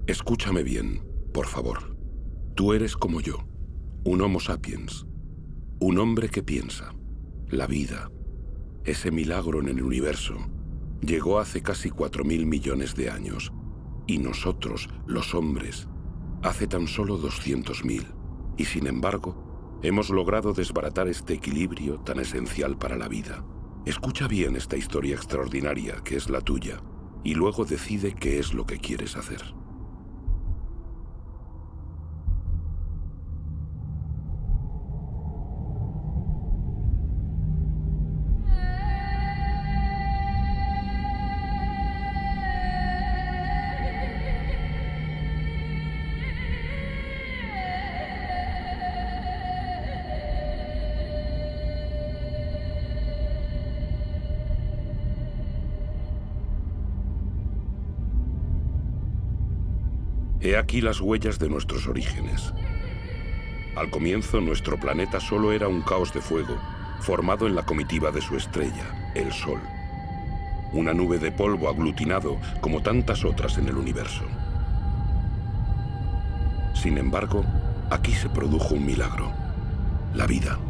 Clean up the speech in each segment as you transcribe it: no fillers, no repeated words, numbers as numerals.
Escúchame bien, por favor. Tú eres como yo, un Homo sapiens, un hombre que piensa. La vida, ese milagro en el universo, llegó hace casi 4.000 millones de años, y nosotros, los hombres, hace tan solo 200.000. Y sin embargo, hemos logrado desbaratar este equilibrio tan esencial para la vida. Escucha bien esta historia extraordinaria que es la tuya, y luego decide qué es lo que quieres hacer. He aquí las huellas de nuestros orígenes. Al comienzo, nuestro planeta solo era un caos de fuego, formado en la comitiva de su estrella, el Sol. Una nube de polvo aglutinado como tantas otras en el universo. Sin embargo, aquí se produjo un milagro: la vida.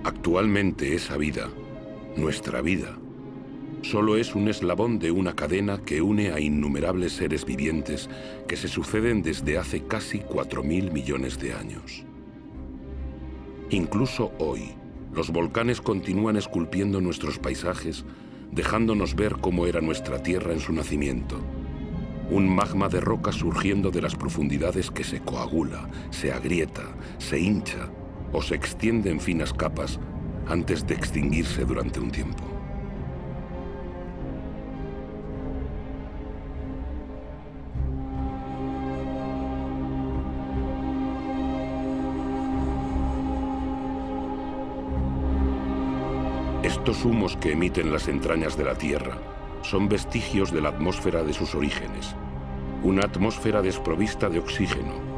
Actualmente esa vida, nuestra vida, solo es un eslabón de una cadena que une a innumerables seres vivientes que se suceden desde hace casi 4.000 millones de años. Incluso hoy, los volcanes continúan esculpiendo nuestros paisajes, dejándonos ver cómo era nuestra Tierra en su nacimiento. Un magma de roca surgiendo de las profundidades que se coagula, se agrieta, se hincha o se extiende en finas capas antes de extinguirse durante un tiempo. Estos humos que emiten las entrañas de la Tierra son vestigios de la atmósfera de sus orígenes, una atmósfera desprovista de oxígeno.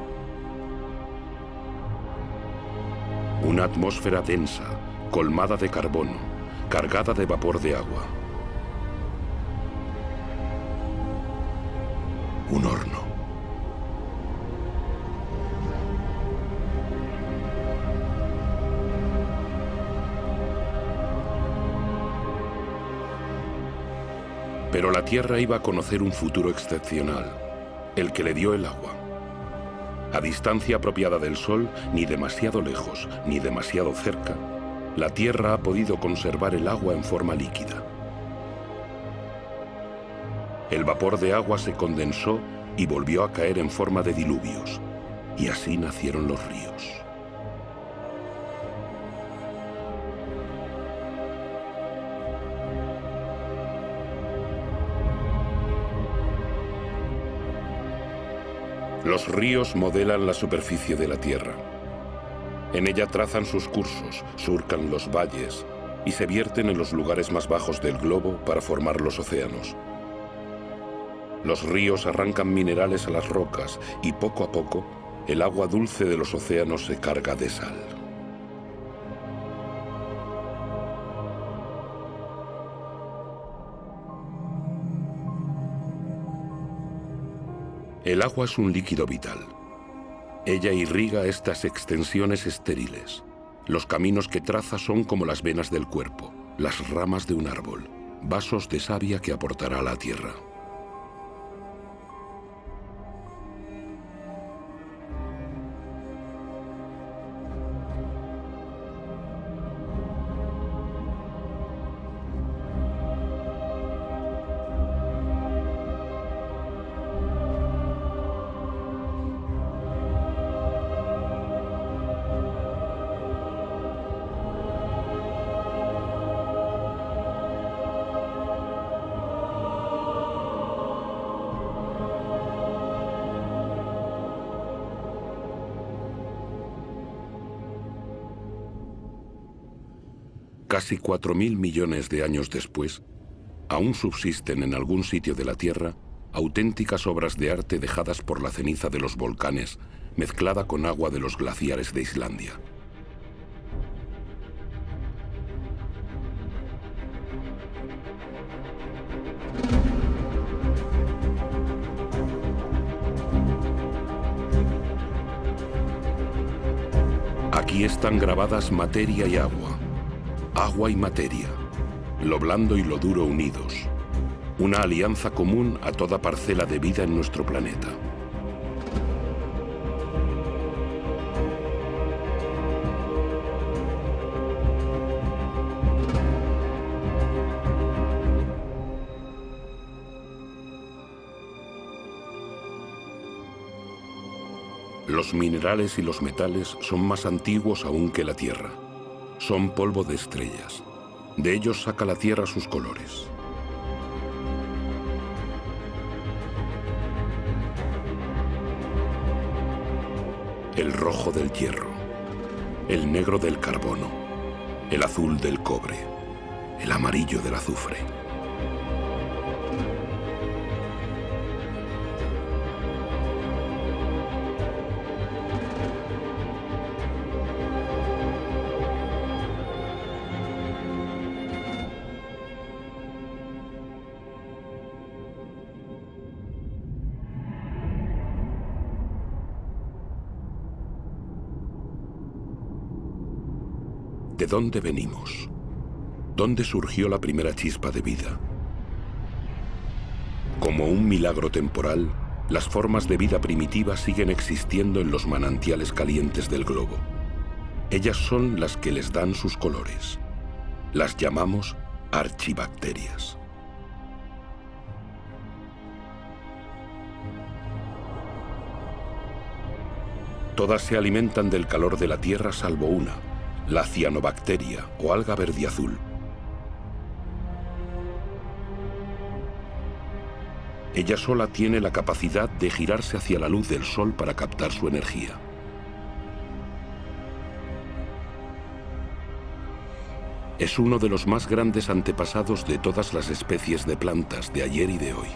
Una atmósfera densa, colmada de carbono, cargada de vapor de agua. Un horno. Pero la Tierra iba a conocer un futuro excepcional, el que le dio el agua. A distancia apropiada del Sol, ni demasiado lejos, ni demasiado cerca, la Tierra ha podido conservar el agua en forma líquida. El vapor de agua se condensó y volvió a caer en forma de diluvios, y así nacieron los ríos. Los ríos modelan la superficie de la Tierra. En ella trazan sus cursos, surcan los valles y se vierten en los lugares más bajos del globo para formar los océanos. Los ríos arrancan minerales a las rocas y poco a poco el agua dulce de los océanos se carga de sal. El agua es un líquido vital. Ella irriga estas extensiones estériles. Los caminos que traza son como las venas del cuerpo, las ramas de un árbol. vasos de savia que aportará la Tierra. Casi 4.000 millones de años después, aún subsisten en algún sitio de la Tierra auténticas obras de arte dejadas por la ceniza de los volcanes, mezclada con agua de los glaciares de Islandia. Aquí están grabadas materia y agua, agua y materia, lo blando y lo duro unidos, una alianza común a toda parcela de vida en nuestro planeta. Los minerales y los metales son más antiguos aún que la Tierra. Son polvo de estrellas. De ellos saca la Tierra sus colores. El rojo del hierro, el negro del carbono, el azul del cobre, el amarillo del azufre. ¿De dónde venimos? ¿Dónde surgió la primera chispa de vida? Como un milagro temporal, las formas de vida primitiva siguen existiendo en los manantiales calientes del globo. Ellas son las que les dan sus colores. Las llamamos archibacterias. Todas se alimentan del calor de la Tierra salvo una, la cianobacteria o alga verdiazul. Ella sola tiene la capacidad de girarse hacia la luz del sol para captar su energía. Es uno de los más grandes antepasados de todas las especies de plantas de ayer y de hoy.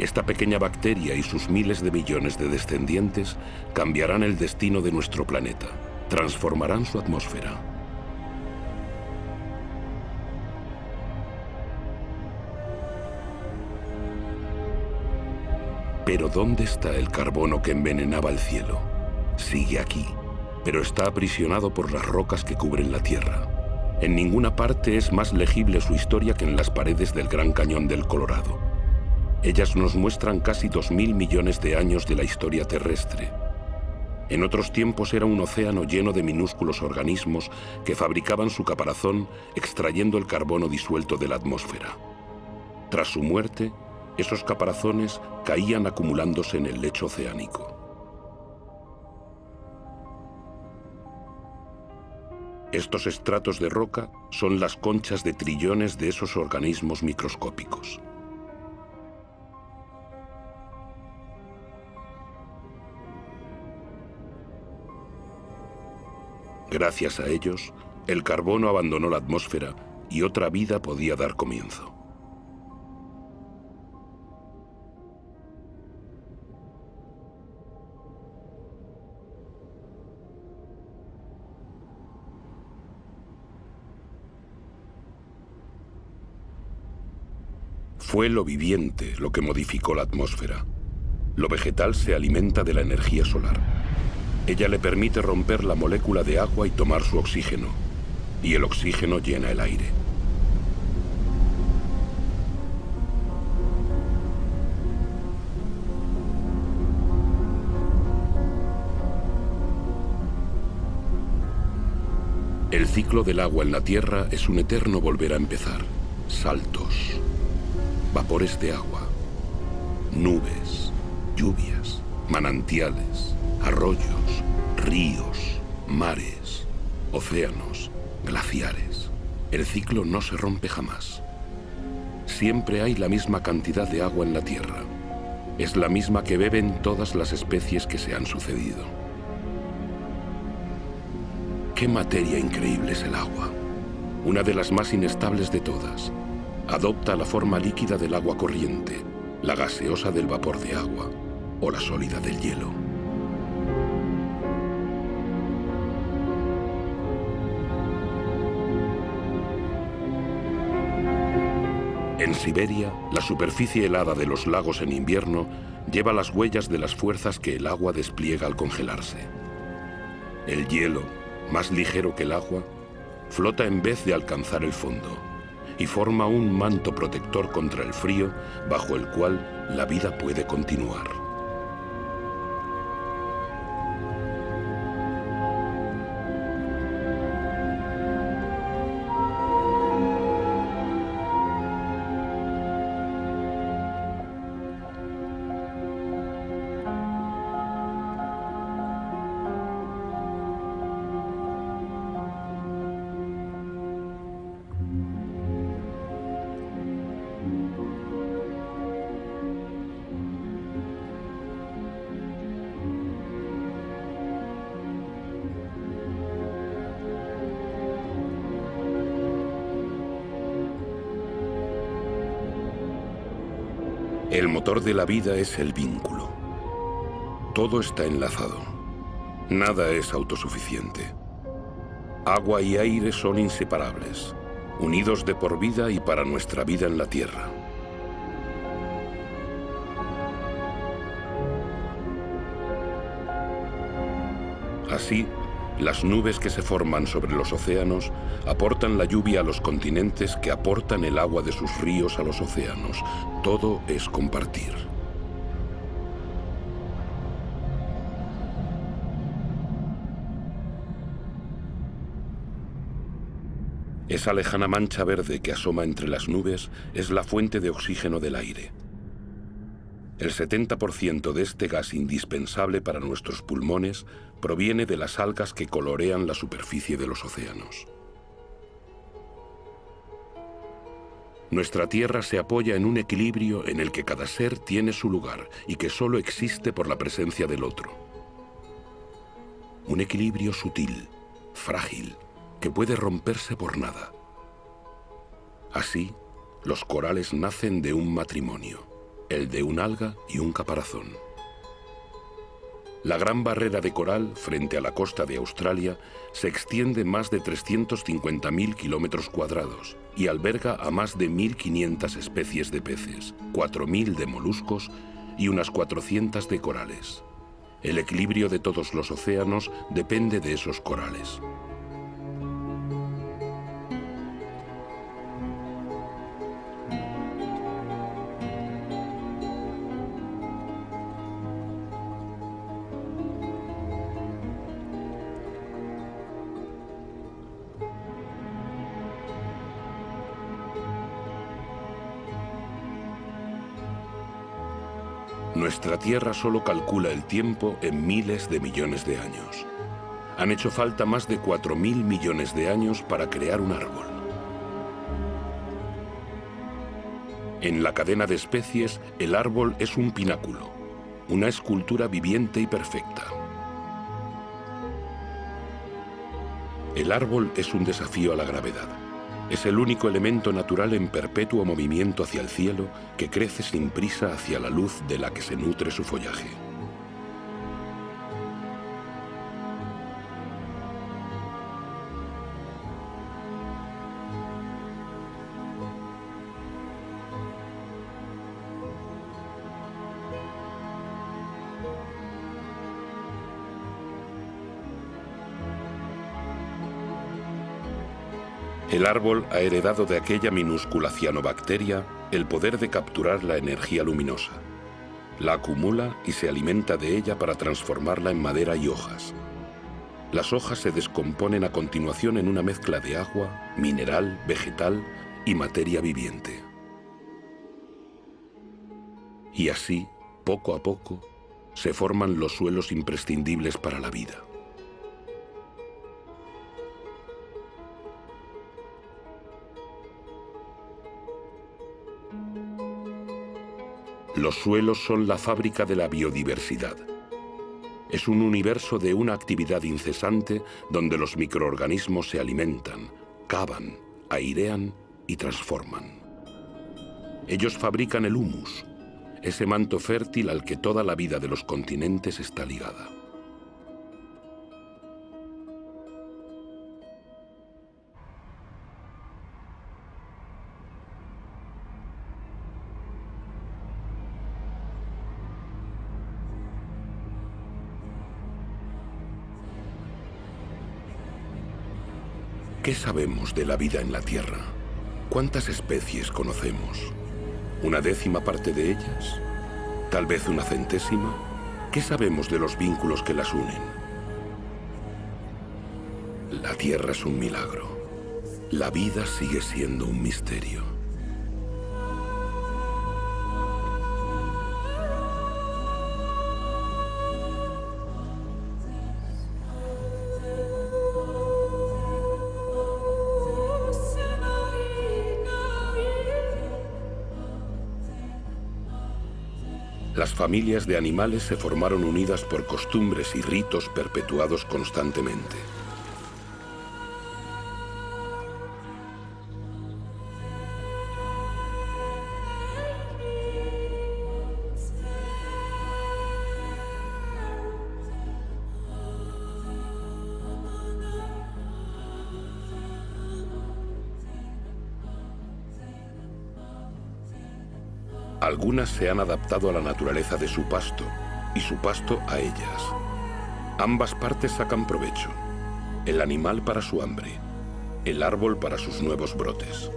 Esta pequeña bacteria y sus miles de millones de descendientes cambiarán el destino de nuestro planeta, transformarán su atmósfera. Pero ¿dónde está el carbono que envenenaba el cielo? Sigue aquí, pero está aprisionado por las rocas que cubren la Tierra. En ninguna parte es más legible su historia que en las paredes del Gran Cañón del Colorado. Ellas nos muestran casi 2.000 millones de años de la historia terrestre. En otros tiempos era un océano lleno de minúsculos organismos que fabricaban su caparazón extrayendo el carbono disuelto de la atmósfera. Tras su muerte, esos caparazones caían acumulándose en el lecho oceánico. Estos estratos de roca son las conchas de trillones de esos organismos microscópicos. Gracias a ellos, el carbono abandonó la atmósfera y otra vida podía dar comienzo. Fue lo viviente lo que modificó la atmósfera. Lo vegetal se alimenta de la energía solar. Ella le permite romper la molécula de agua y tomar su oxígeno. y el oxígeno llena el aire. El ciclo del agua en la Tierra es un eterno volver a empezar. Saltos, vapores de agua, nubes, lluvias, manantiales, arroyos, ríos, mares, océanos, glaciares. El ciclo no se rompe jamás. Siempre hay la misma cantidad de agua en la Tierra. Es la misma que beben todas las especies que se han sucedido. ¡Qué materia increíble es el agua! Una de las más inestables de todas. Adopta la forma líquida del agua corriente, la gaseosa del vapor de agua o la sólida del hielo. En Siberia, la superficie helada de los lagos en invierno lleva las huellas de las fuerzas que el agua despliega al congelarse. El hielo, más ligero que el agua, flota en vez de alcanzar el fondo y forma un manto protector contra el frío bajo el cual la vida puede continuar. El motor de la vida es el vínculo. Todo está enlazado. Nada es autosuficiente. Agua y aire son inseparables, unidos de por vida y para nuestra vida en la Tierra. Así, las nubes que se forman sobre los océanos aportan la lluvia a los continentes que aportan el agua de sus ríos a los océanos. Todo es compartir. Esa lejana mancha verde que asoma entre las nubes es la fuente de oxígeno del aire. El 70% de este gas indispensable para nuestros pulmones proviene de las algas que colorean la superficie de los océanos. Nuestra Tierra se apoya en un equilibrio en el que cada ser tiene su lugar y que solo existe por la presencia del otro. Un equilibrio sutil, frágil, que puede romperse por nada. Así, los corales nacen de un matrimonio, el de un alga y un caparazón. La gran barrera de coral, frente a la costa de Australia, se extiende más de 350.000 kilómetros cuadrados y alberga a más de 1.500 especies de peces, 4.000 de moluscos y unas 400 de corales. El equilibrio de todos los océanos depende de esos corales. Nuestra Tierra solo calcula el tiempo en miles de millones de años. Han hecho falta más de 4.000 millones de años para crear un árbol. En la cadena de especies, el árbol es un pináculo, una escultura viviente y perfecta. El árbol es un desafío a la gravedad. Es el único elemento natural en perpetuo movimiento hacia el cielo que crece sin prisa hacia la luz de la que se nutre su follaje. El árbol ha heredado de aquella minúscula cianobacteria el poder de capturar la energía luminosa. La acumula y se alimenta de ella para transformarla en madera y hojas. Las hojas se descomponen a continuación en una mezcla de agua, mineral, vegetal y materia viviente. Y así, poco a poco, se forman los suelos imprescindibles para la vida. Los suelos son la fábrica de la biodiversidad. Es un universo de una actividad incesante donde los microorganismos se alimentan, cavan, airean y transforman. Ellos fabrican el humus, ese manto fértil al que toda la vida de los continentes está ligada. ¿Qué sabemos de la vida en la Tierra? ¿Cuántas especies conocemos? ¿Una décima parte de ellas? ¿Tal vez una centésima? ¿Qué sabemos de los vínculos que las unen? La Tierra es un milagro. La vida sigue siendo un misterio. Las familias de animales se formaron unidas por costumbres y ritos perpetuados constantemente. Algunas se han adaptado a la naturaleza de su pasto y su pasto a ellas. Ambas partes sacan provecho. El animal para su hambre, el árbol para sus nuevos brotes.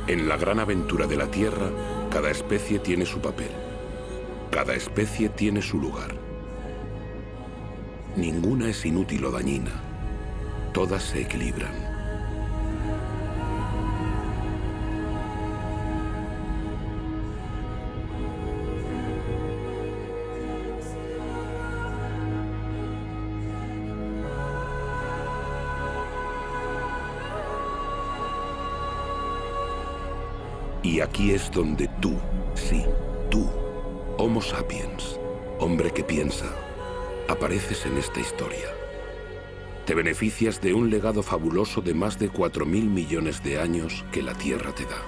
En la gran aventura de la Tierra, cada especie tiene su papel. Cada especie tiene su lugar. Ninguna es inútil o dañina. Todas se equilibran. Y aquí es donde tú, sí, tú, Homo sapiens, hombre que piensa, apareces en esta historia. Te beneficias de un legado fabuloso de más de 4.000 millones de años que la Tierra te da.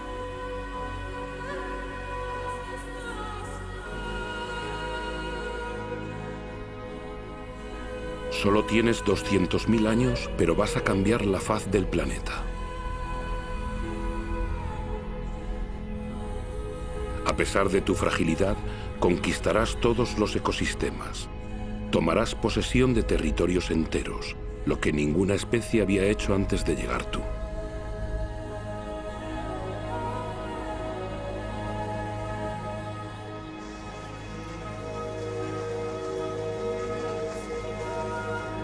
Solo tienes 200.000 años, pero vas a cambiar la faz del planeta. A pesar de tu fragilidad, conquistarás todos los ecosistemas. Tomarás posesión de territorios enteros, lo que ninguna especie había hecho antes de llegar tú.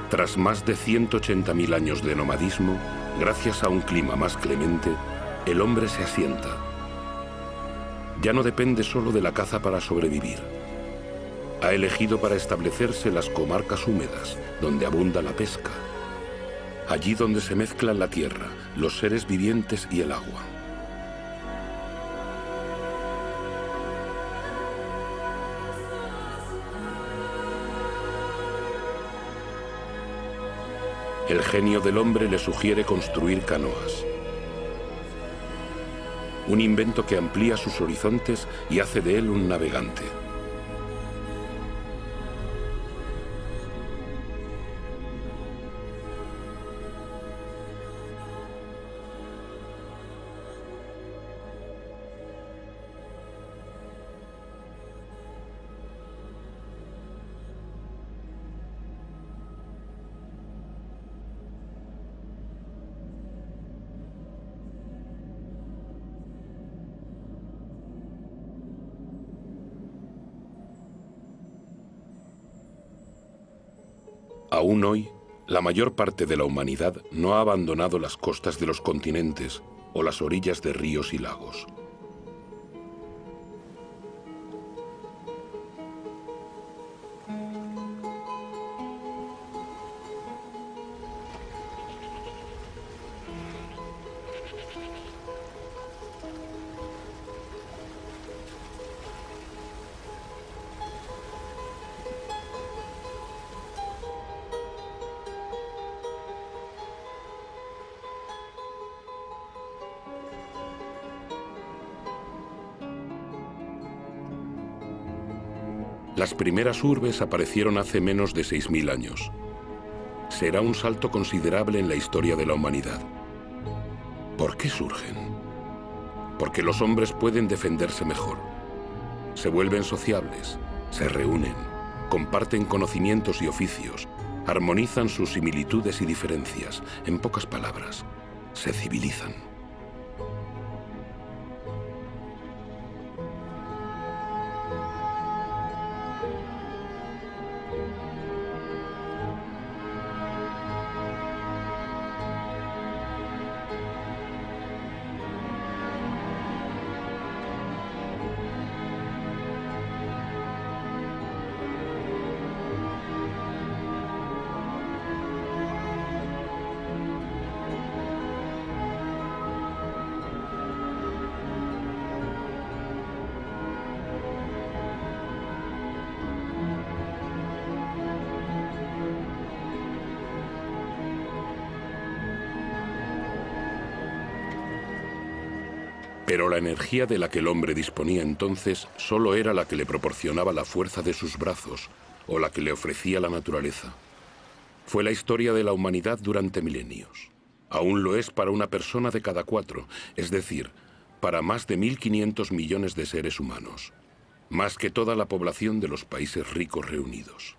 Tras más de 180.000 años de nomadismo, gracias a un clima más clemente, el hombre se asienta. Ya no depende solo de la caza para sobrevivir. Ha elegido para establecerse las comarcas húmedas, donde abunda la pesca. Allí donde se mezclan la tierra, los seres vivientes y el agua. El genio del hombre le sugiere construir canoas. Un invento que amplía sus horizontes y hace de él un navegante. Aún hoy, la mayor parte de la humanidad no ha abandonado las costas de los continentes o las orillas de ríos y lagos. Las primeras urbes aparecieron hace menos de 6000 años. Será un salto considerable en la historia de la humanidad. ¿Por qué surgen? Porque los hombres pueden defenderse mejor. Se vuelven sociables, se reúnen, comparten conocimientos y oficios, armonizan sus similitudes y diferencias. En pocas palabras, se civilizan. Pero la energía de la que el hombre disponía entonces solo era la que le proporcionaba la fuerza de sus brazos o la que le ofrecía la naturaleza. Fue la historia de la humanidad durante milenios. Aún lo es para una persona de cada 4, es decir, para más de 1.500 millones de seres humanos, más que toda la población de los países ricos reunidos.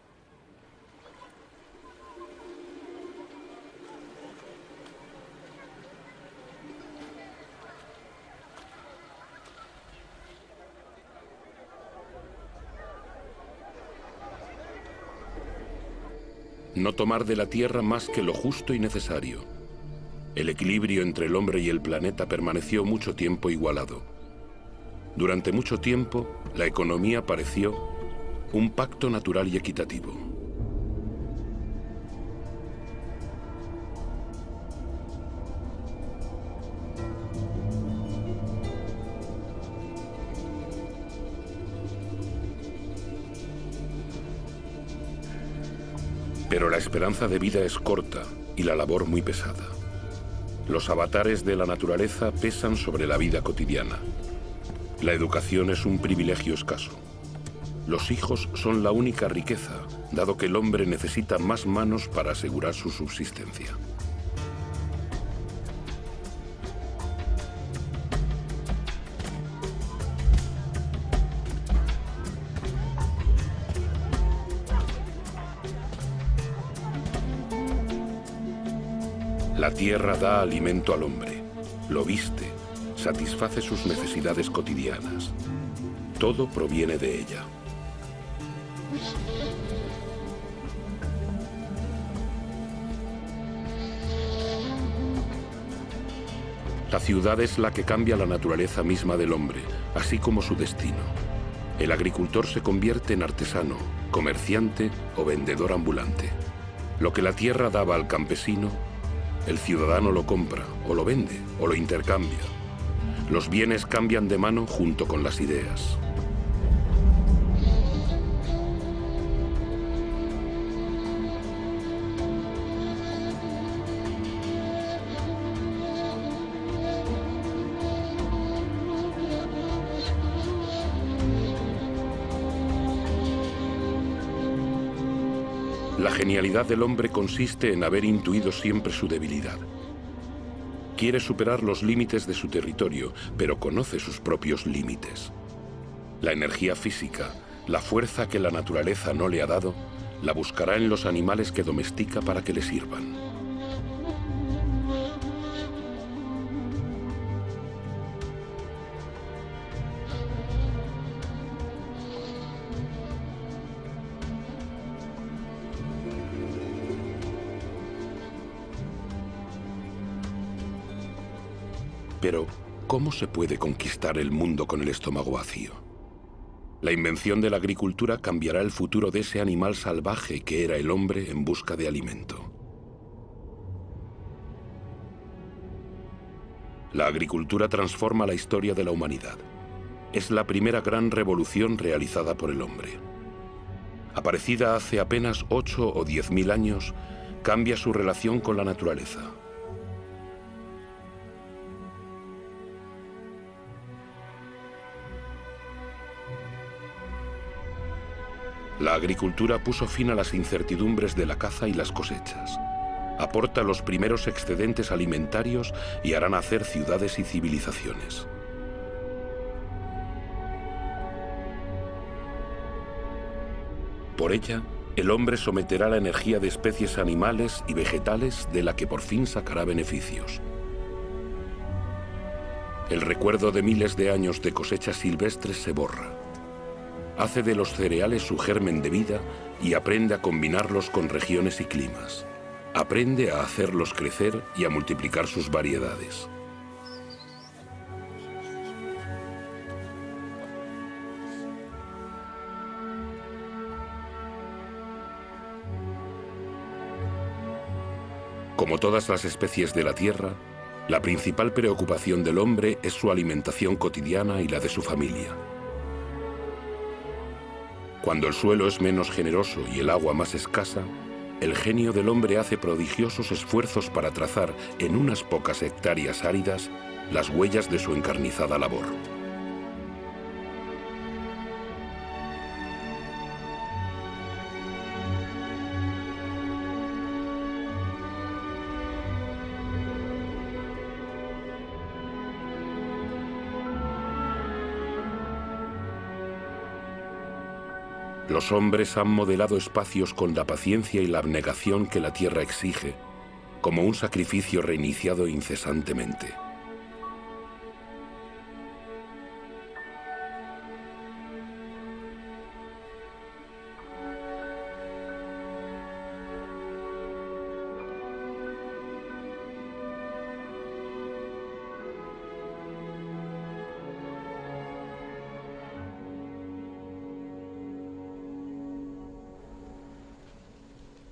No tomar de la tierra más que lo justo y necesario. El equilibrio entre el hombre y el planeta permaneció mucho tiempo igualado. Durante mucho tiempo, la economía pareció un pacto natural y equitativo. Pero la esperanza de vida es corta y la labor muy pesada. Los avatares de la naturaleza pesan sobre la vida cotidiana. La educación es un privilegio escaso. Los hijos son la única riqueza, dado que el hombre necesita más manos para asegurar su subsistencia. La tierra da alimento al hombre, lo viste, satisface sus necesidades cotidianas. Todo proviene de ella. La ciudad es la que cambia la naturaleza misma del hombre, así como su destino. El agricultor se convierte en artesano, comerciante o vendedor ambulante. Lo que la tierra daba al campesino, el ciudadano lo compra, o lo vende, o lo intercambia. Los bienes cambian de mano junto con las ideas. La genialidad del hombre consiste en haber intuido siempre su debilidad. Quiere superar los límites de su territorio, pero conoce sus propios límites. La energía física, la fuerza que la naturaleza no le ha dado, la buscará en los animales que domestica para que le sirvan. Pero, ¿cómo se puede conquistar el mundo con el estómago vacío? La invención de la agricultura cambiará el futuro de ese animal salvaje que era el hombre en busca de alimento. La agricultura transforma la historia de la humanidad. Es la primera gran revolución realizada por el hombre. Aparecida hace apenas 8 o 10.000 años, cambia su relación con la naturaleza. La agricultura puso fin a las incertidumbres de la caza y las cosechas. Aporta los primeros excedentes alimentarios y hará nacer ciudades y civilizaciones. Por ella, el hombre someterá la energía de especies animales y vegetales de la que por fin sacará beneficios. El recuerdo de miles de años de cosechas silvestres se borra. Hace de los cereales su germen de vida y aprende a combinarlos con regiones y climas. Aprende a hacerlos crecer y a multiplicar sus variedades. Como todas las especies de la Tierra, la principal preocupación del hombre es su alimentación cotidiana y la de su familia. Cuando el suelo es menos generoso y el agua más escasa, el genio del hombre hace prodigiosos esfuerzos para trazar en unas pocas hectáreas áridas las huellas de su encarnizada labor. Los hombres han modelado espacios con la paciencia y la abnegación que la tierra exige, como un sacrificio reiniciado incesantemente.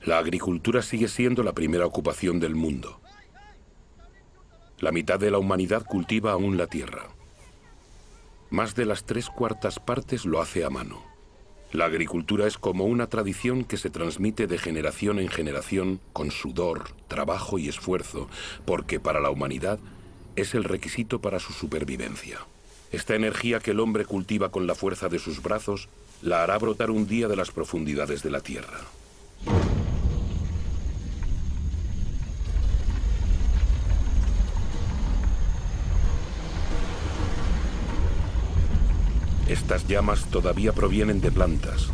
La agricultura sigue siendo la primera ocupación del mundo. La mitad de la humanidad cultiva aún la tierra. Más de las 3/4 partes lo hace a mano. La agricultura es como una tradición que se transmite de generación en generación con sudor, trabajo y esfuerzo, porque para la humanidad es el requisito para su supervivencia. Esta energía que el hombre cultiva con la fuerza de sus brazos la hará brotar un día de las profundidades de la tierra. Estas llamas todavía provienen de plantas.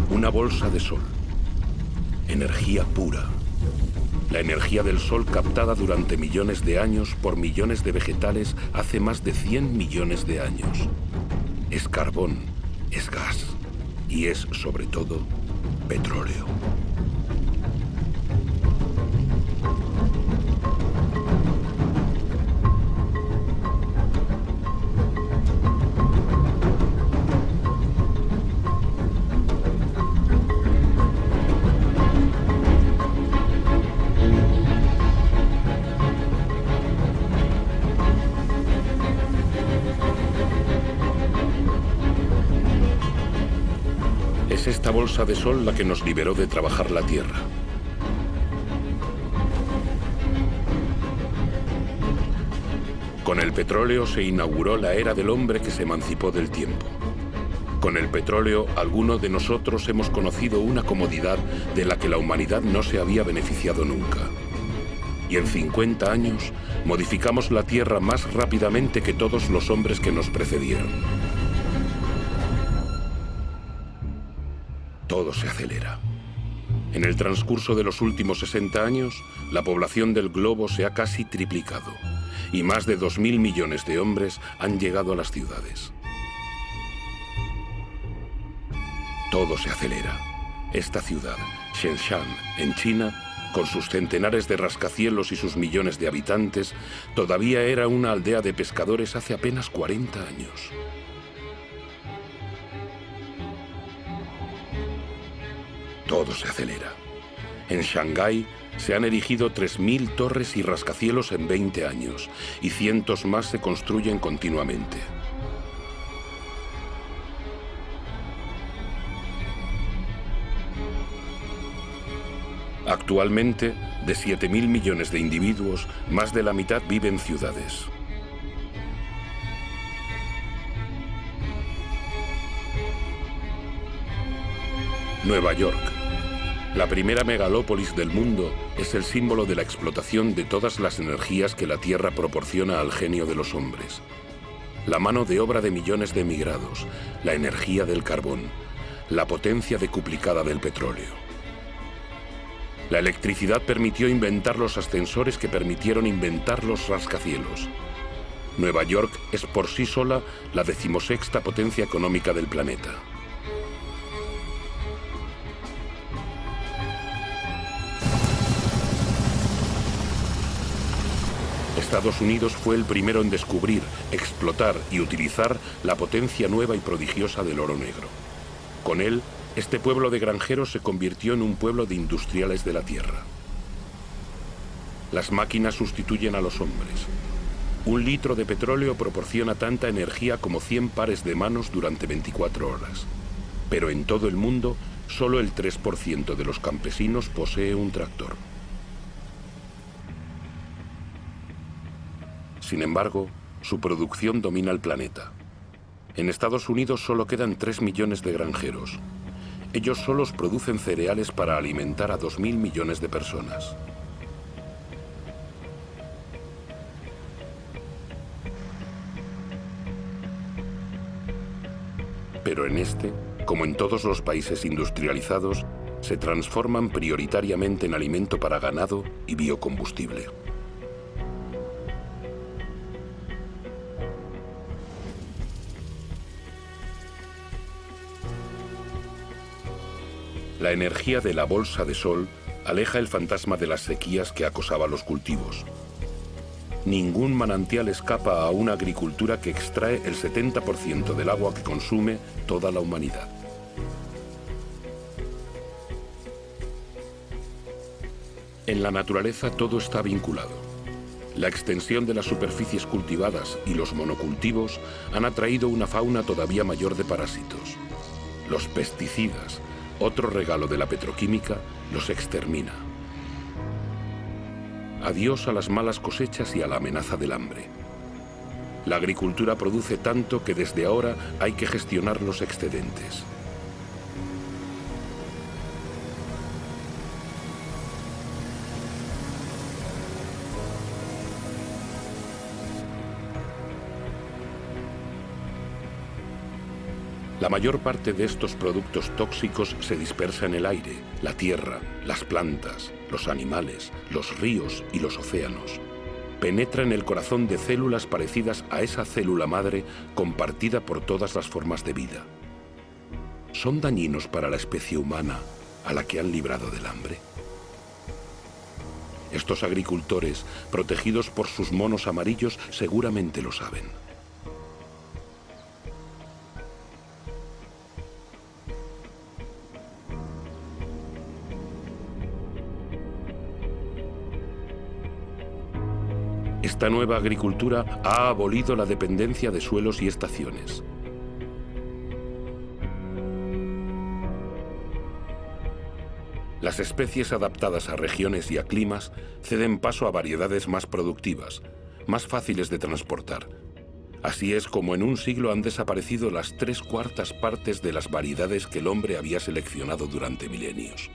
Una bolsa de sol. Energía pura. La energía del sol captada durante millones de años por millones de vegetales hace más de 100 millones de años. Es carbón, es gas y es, sobre todo, petróleo. Es esta bolsa de sol la que nos liberó de trabajar la tierra. Con el petróleo se inauguró la era del hombre que se emancipó del tiempo. Con el petróleo, algunos de nosotros hemos conocido una comodidad de la que la humanidad no se había beneficiado nunca. Y en 50 años modificamos la Tierra más rápidamente que todos los hombres que nos precedieron. Todo se acelera. En el transcurso de los últimos 60 años, la población del globo se ha casi triplicado y más de 2.000 millones de hombres han llegado a las ciudades. Todo se acelera. Esta ciudad, Shenzhen, en China, con sus centenares de rascacielos y sus millones de habitantes, todavía era una aldea de pescadores hace apenas 40 años. Todo se acelera. En Shanghái se han erigido 3.000 torres y rascacielos en 20 años, y cientos más se construyen continuamente. Actualmente, de 7.000 millones de individuos, más de la mitad vive en ciudades. Nueva York, la primera megalópolis del mundo, es el símbolo de la explotación de todas las energías que la Tierra proporciona al genio de los hombres. La mano de obra de millones de emigrados, la energía del carbón, la potencia decuplicada del petróleo. La electricidad permitió inventar los ascensores que permitieron inventar los rascacielos. Nueva York es por sí sola la 16ª potencia económica del planeta. Estados Unidos fue el primero en descubrir, explotar y utilizar la potencia nueva y prodigiosa del oro negro. Con él, este pueblo de granjeros se convirtió en un pueblo de industriales de la tierra. Las máquinas sustituyen a los hombres. 1 litro de petróleo proporciona tanta energía como 100 pares de manos durante 24 horas. Pero en todo el mundo, solo el 3% de los campesinos posee un tractor. Sin embargo, su producción domina el planeta. En Estados Unidos solo quedan 3 millones de granjeros. Ellos solos producen cereales para alimentar a 2.000 millones de personas. Pero en este, como en todos los países industrializados, se transforman prioritariamente en alimento para ganado y biocombustible. La energía de la bolsa de sol aleja el fantasma de las sequías que acosaba los cultivos. Ningún manantial escapa a una agricultura que extrae el 70% del agua que consume toda la humanidad. En la naturaleza todo está vinculado. La extensión de las superficies cultivadas y los monocultivos han atraído una fauna todavía mayor de parásitos. Los pesticidas, otro regalo de la petroquímica, los extermina. Adiós a las malas cosechas y a la amenaza del hambre. La agricultura produce tanto que desde ahora hay que gestionar los excedentes. La mayor parte de estos productos tóxicos se dispersa en el aire, la tierra, las plantas, los animales, los ríos y los océanos. Penetra en el corazón de células parecidas a esa célula madre compartida por todas las formas de vida. ¿Son dañinos para la especie humana a la que han librado del hambre? Estos agricultores, protegidos por sus monos amarillos, seguramente lo saben. Esta nueva agricultura ha abolido la dependencia de suelos y estaciones. Las especies adaptadas a regiones y a climas ceden paso a variedades más productivas, más fáciles de transportar. Así es como en un siglo han desaparecido las 3/4 partes de las variedades que el hombre había seleccionado durante milenios.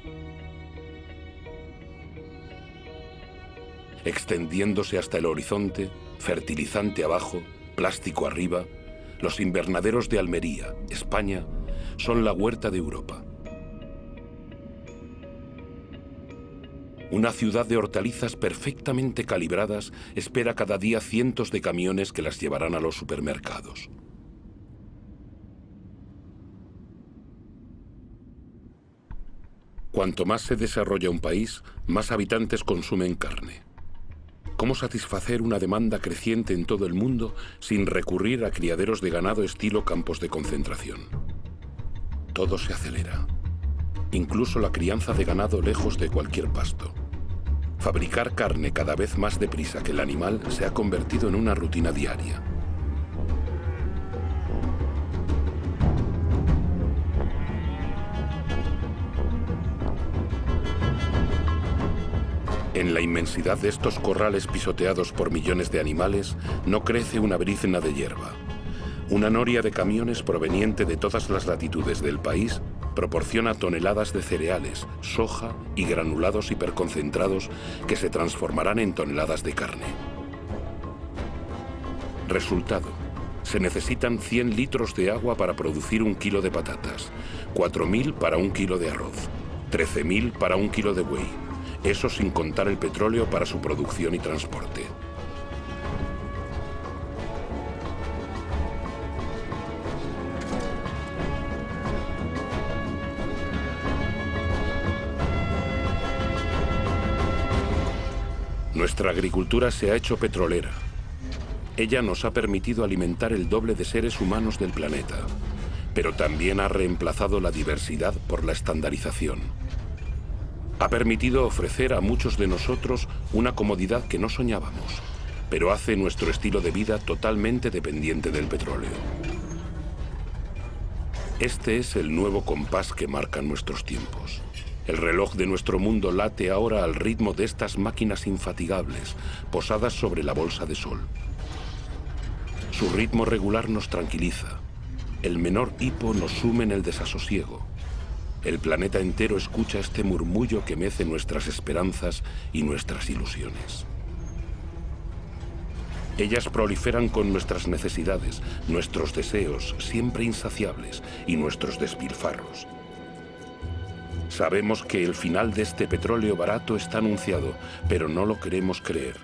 Extendiéndose hasta el horizonte, fertilizante abajo, plástico arriba, los invernaderos de Almería, España, son la huerta de Europa. Una ciudad de hortalizas perfectamente calibradas espera cada día cientos de camiones que las llevarán a los supermercados. Cuanto más se desarrolla un país, más habitantes consumen carne. ¿Cómo satisfacer una demanda creciente en todo el mundo sin recurrir a criaderos de ganado estilo campos de concentración? Todo se acelera. Incluso la crianza de ganado lejos de cualquier pasto. Fabricar carne cada vez más deprisa que el animal se ha convertido en una rutina diaria. En la inmensidad de estos corrales pisoteados por millones de animales, no crece una brizna de hierba. Una noria de camiones proveniente de todas las latitudes del país proporciona toneladas de cereales, soja y granulados hiperconcentrados que se transformarán en toneladas de carne. Resultado: se necesitan 100 litros de agua para producir 1 kilo de patatas, 4.000 para 1 kilo de arroz, 13.000 para 1 kilo de buey. Eso sin contar el petróleo para su producción y transporte. Nuestra agricultura se ha hecho petrolera. Ella nos ha permitido alimentar el doble de seres humanos del planeta, pero también ha reemplazado la diversidad por la estandarización. Ha permitido ofrecer a muchos de nosotros una comodidad que no soñábamos, pero hace nuestro estilo de vida totalmente dependiente del petróleo. Este es el nuevo compás que marcan nuestros tiempos. El reloj de nuestro mundo late ahora al ritmo de estas máquinas infatigables, posadas sobre la bolsa de sol. Su ritmo regular nos tranquiliza. El menor hipo nos sume en el desasosiego. El planeta entero escucha este murmullo que mece nuestras esperanzas y nuestras ilusiones. Ellas proliferan con nuestras necesidades, nuestros deseos siempre insaciables y nuestros despilfarros. Sabemos que el final de este petróleo barato está anunciado, pero no lo queremos creer.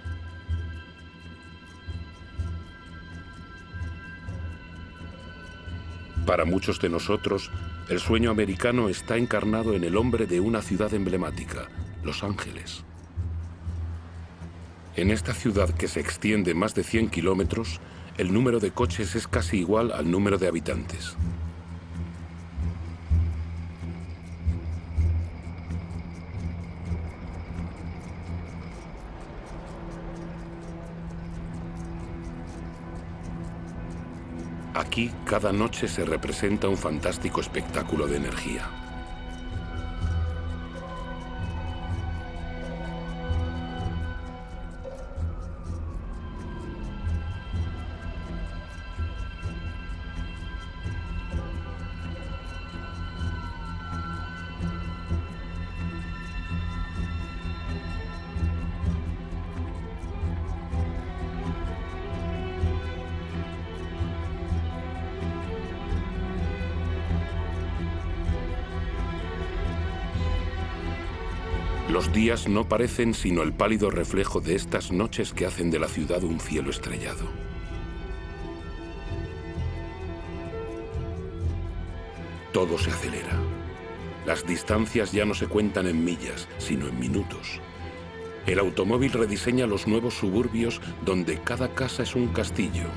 Para muchos de nosotros, el sueño americano está encarnado en el hombre de una ciudad emblemática, Los Ángeles. En esta ciudad que se extiende más de 100 kilómetros, el número de coches es casi igual al número de habitantes. Aquí, cada noche se representa un fantástico espectáculo de energía. Los días no parecen sino el pálido reflejo de estas noches que hacen de la ciudad un cielo estrellado. Todo se acelera. Las distancias ya no se cuentan en millas, sino en minutos. El automóvil rediseña los nuevos suburbios donde cada casa es un castillo,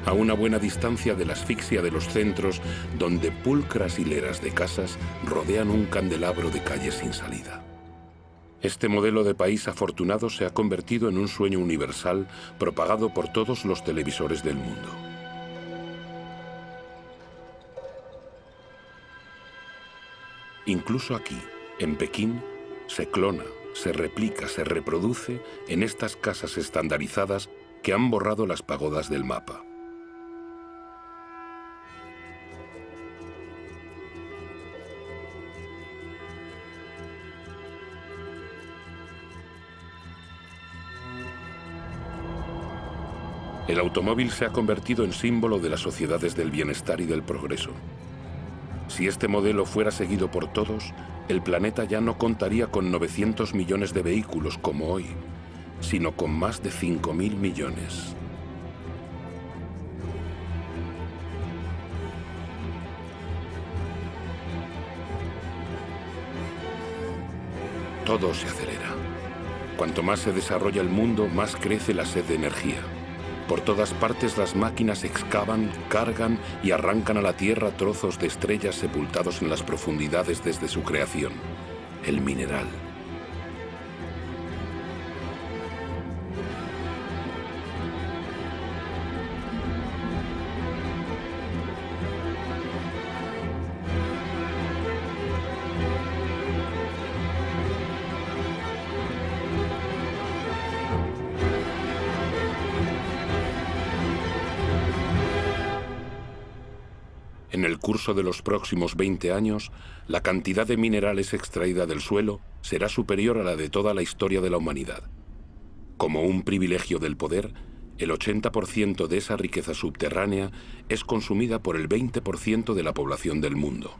a una buena distancia de la asfixia de los centros donde pulcras hileras de casas rodean un candelabro de calles sin salida. Este modelo de país afortunado se ha convertido en un sueño universal propagado por todos los televisores del mundo. Incluso aquí, en Pekín, se clona, se replica, se reproduce en estas casas estandarizadas que han borrado las pagodas del mapa. El automóvil se ha convertido en símbolo de las sociedades del bienestar y del progreso. Si este modelo fuera seguido por todos, el planeta ya no contaría con 900 millones de vehículos como hoy, sino con más de 5.000 millones. Todo se acelera. Cuanto más se desarrolla el mundo, más crece la sed de energía. Por todas partes las máquinas excavan, cargan y arrancan a la Tierra trozos de estrellas sepultados en las profundidades desde su creación, el mineral. En el curso de los próximos 20 años, la cantidad de minerales extraída del suelo será superior a la de toda la historia de la humanidad. Como un privilegio del poder, el 80% de esa riqueza subterránea es consumida por el 20% de la población del mundo.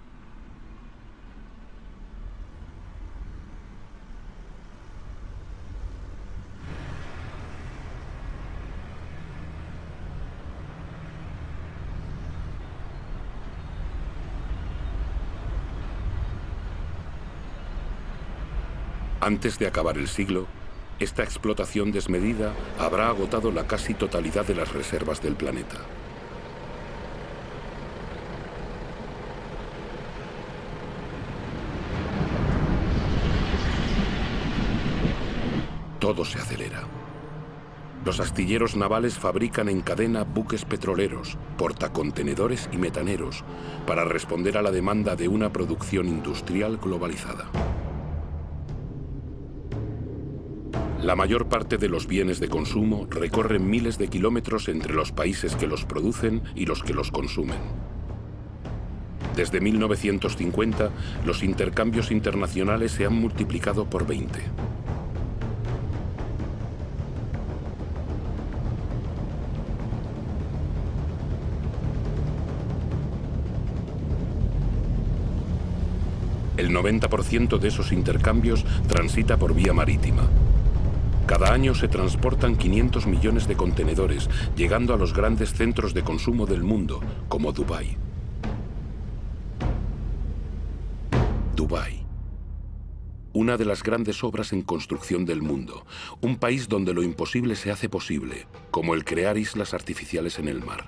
Antes de acabar el siglo, esta explotación desmedida habrá agotado la casi totalidad de las reservas del planeta. Todo se acelera. Los astilleros navales fabrican en cadena buques petroleros, portacontenedores y metaneros para responder a la demanda de una producción industrial globalizada. La mayor parte de los bienes de consumo recorren miles de kilómetros entre los países que los producen y los que los consumen. Desde 1950, los intercambios internacionales se han multiplicado por 20. El 90% de esos intercambios transita por vía marítima. Cada año se transportan 500 millones de contenedores, llegando a los grandes centros de consumo del mundo, como Dubái. Dubái. Una de las grandes obras en construcción del mundo. Un país donde lo imposible se hace posible, como el crear islas artificiales en el mar.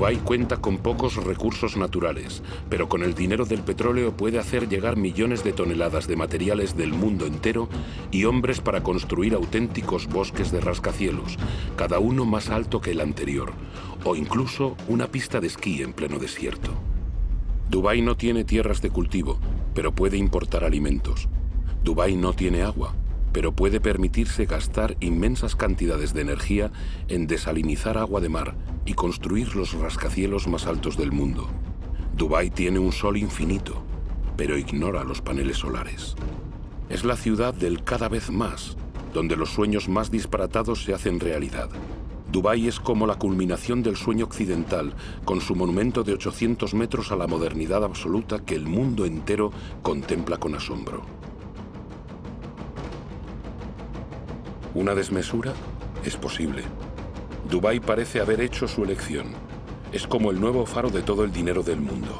Dubái cuenta con pocos recursos naturales, pero con el dinero del petróleo puede hacer llegar millones de toneladas de materiales del mundo entero y hombres para construir auténticos bosques de rascacielos, cada uno más alto que el anterior, o incluso una pista de esquí en pleno desierto. Dubái no tiene tierras de cultivo, pero puede importar alimentos. Dubái no tiene agua, pero puede permitirse gastar inmensas cantidades de energía en desalinizar agua de mar y construir los rascacielos más altos del mundo. Dubái tiene un sol infinito, pero ignora los paneles solares. Es la ciudad del cada vez más, donde los sueños más disparatados se hacen realidad. Dubái es como la culminación del sueño occidental, con su monumento de 800 metros a la modernidad absoluta que el mundo entero contempla con asombro. ¿Una desmesura? Es posible. Dubái parece haber hecho su elección. Es como el nuevo faro de todo el dinero del mundo.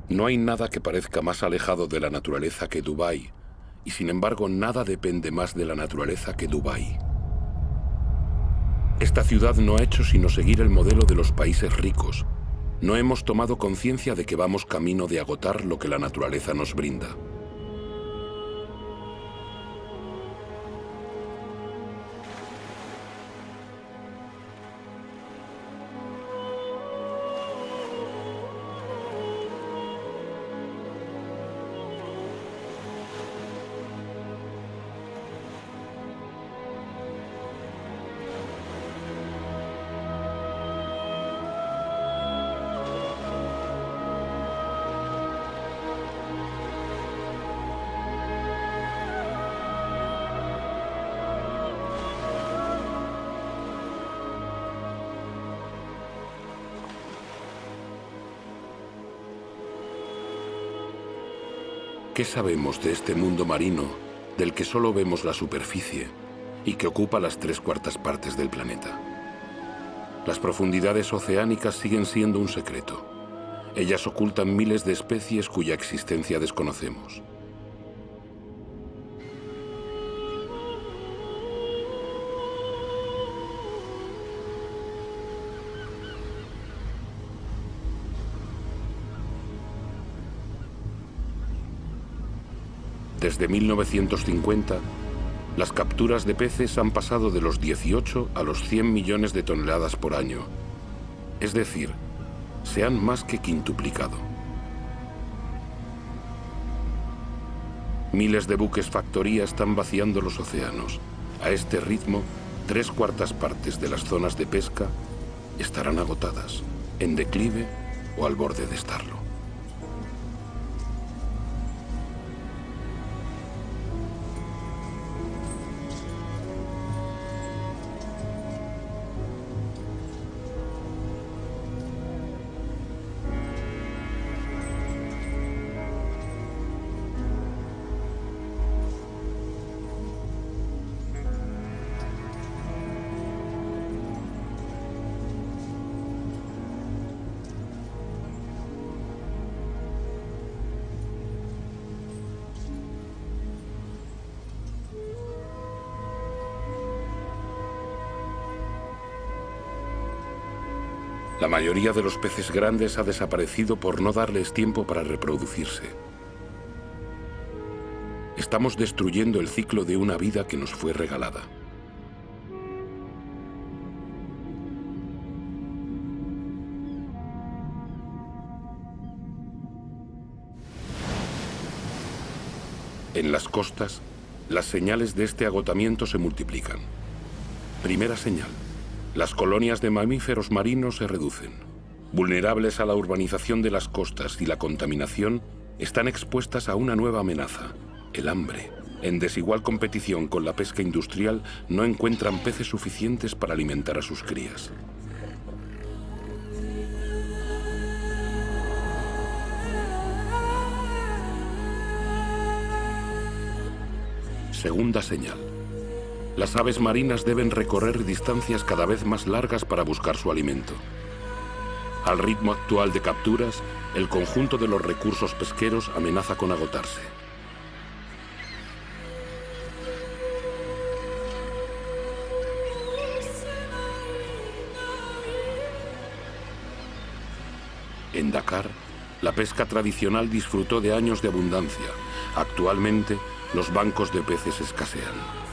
No hay nada que parezca más alejado de la naturaleza que Dubái, y sin embargo nada depende más de la naturaleza que Dubái. Esta ciudad no ha hecho sino seguir el modelo de los países ricos, no hemos tomado conciencia de que vamos camino de agotar lo que la naturaleza nos brinda. ¿Qué sabemos de este mundo marino del que solo vemos la superficie y que ocupa las 3/4 partes del planeta? Las profundidades oceánicas siguen siendo un secreto. Ellas ocultan miles de especies cuya existencia desconocemos. Desde 1950, las capturas de peces han pasado de los 18 a los 100 millones de toneladas por año. Es decir, se han más que quintuplicado. Miles de buques factoría están vaciando los océanos. A este ritmo, 3/4 partes de las zonas de pesca estarán agotadas, en declive o al borde de estarlo. La mayoría de los peces grandes ha desaparecido por no darles tiempo para reproducirse. Estamos destruyendo el ciclo de una vida que nos fue regalada. En las costas, las señales de este agotamiento se multiplican. Primera señal. Las colonias de mamíferos marinos se reducen. Vulnerables a la urbanización de las costas y la contaminación, están expuestas a una nueva amenaza, el hambre. En desigual competición con la pesca industrial, no encuentran peces suficientes para alimentar a sus crías. Segunda señal. Las aves marinas deben recorrer distancias cada vez más largas para buscar su alimento. Al ritmo actual de capturas, el conjunto de los recursos pesqueros amenaza con agotarse. En Dakar, la pesca tradicional disfrutó de años de abundancia. Actualmente, los bancos de peces escasean.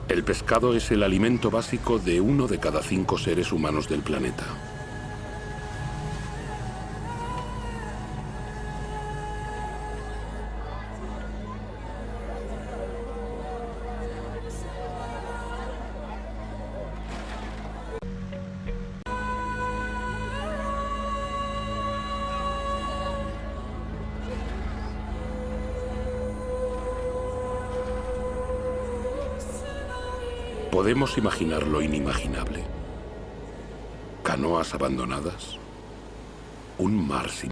El pescado es el alimento básico de 1 de cada 5 seres humanos del planeta. Podemos imaginar lo inimaginable. Canoas abandonadas. Un mar sin...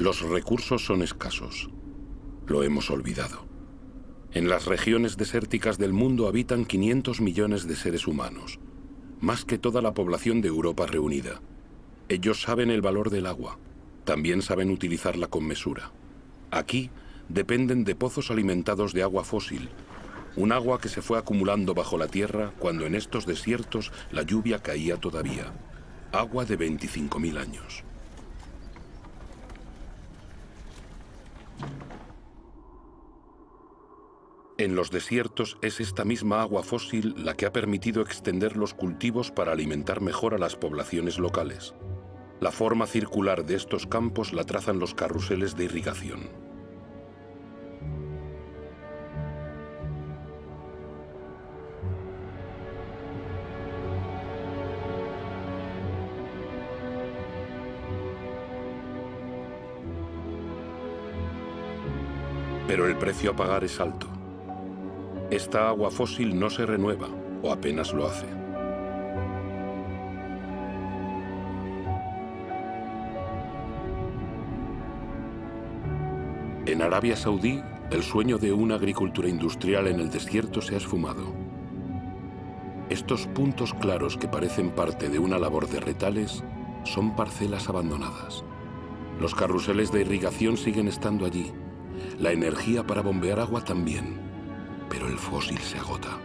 Los recursos son escasos. Lo hemos olvidado. En las regiones desérticas del mundo habitan 500 millones de seres humanos, más que toda la población de Europa reunida. Ellos saben el valor del agua. También saben utilizarla con mesura. Aquí dependen de pozos alimentados de agua fósil, un agua que se fue acumulando bajo la tierra cuando en estos desiertos la lluvia caía todavía. Agua de 25.000 años. En los desiertos es esta misma agua fósil la que ha permitido extender los cultivos para alimentar mejor a las poblaciones locales. La forma circular de estos campos la trazan los carruseles de irrigación. Pero el precio a pagar es alto. Esta agua fósil no se renueva, o apenas lo hace. En Arabia Saudí, el sueño de una agricultura industrial en el desierto se ha esfumado. Estos puntos claros que parecen parte de una labor de retales son parcelas abandonadas. Los carruseles de irrigación siguen estando allí. La energía para bombear agua también, pero el fósil se agota.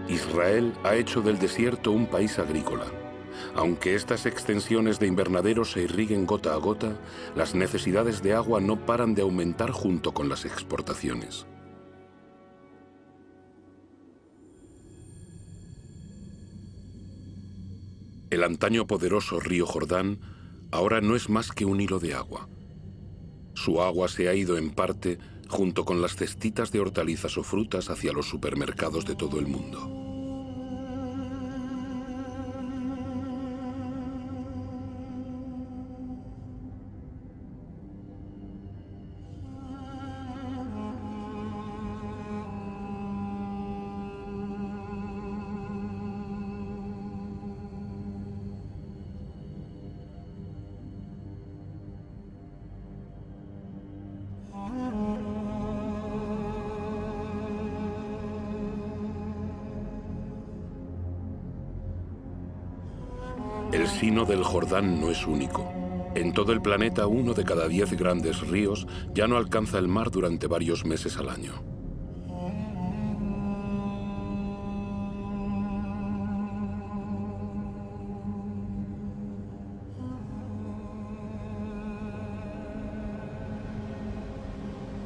Israel ha hecho del desierto un país agrícola. Aunque estas extensiones de invernaderos se irriguen gota a gota, las necesidades de agua no paran de aumentar junto con las exportaciones. El antaño poderoso río Jordán ahora no es más que un hilo de agua. Su agua se ha ido en parte junto con las cestitas de hortalizas o frutas hacia los supermercados de todo el mundo. El Sino del Jordán no es único. En todo el planeta, 1 de cada 10 grandes ríos ya no alcanza el mar durante varios meses al año.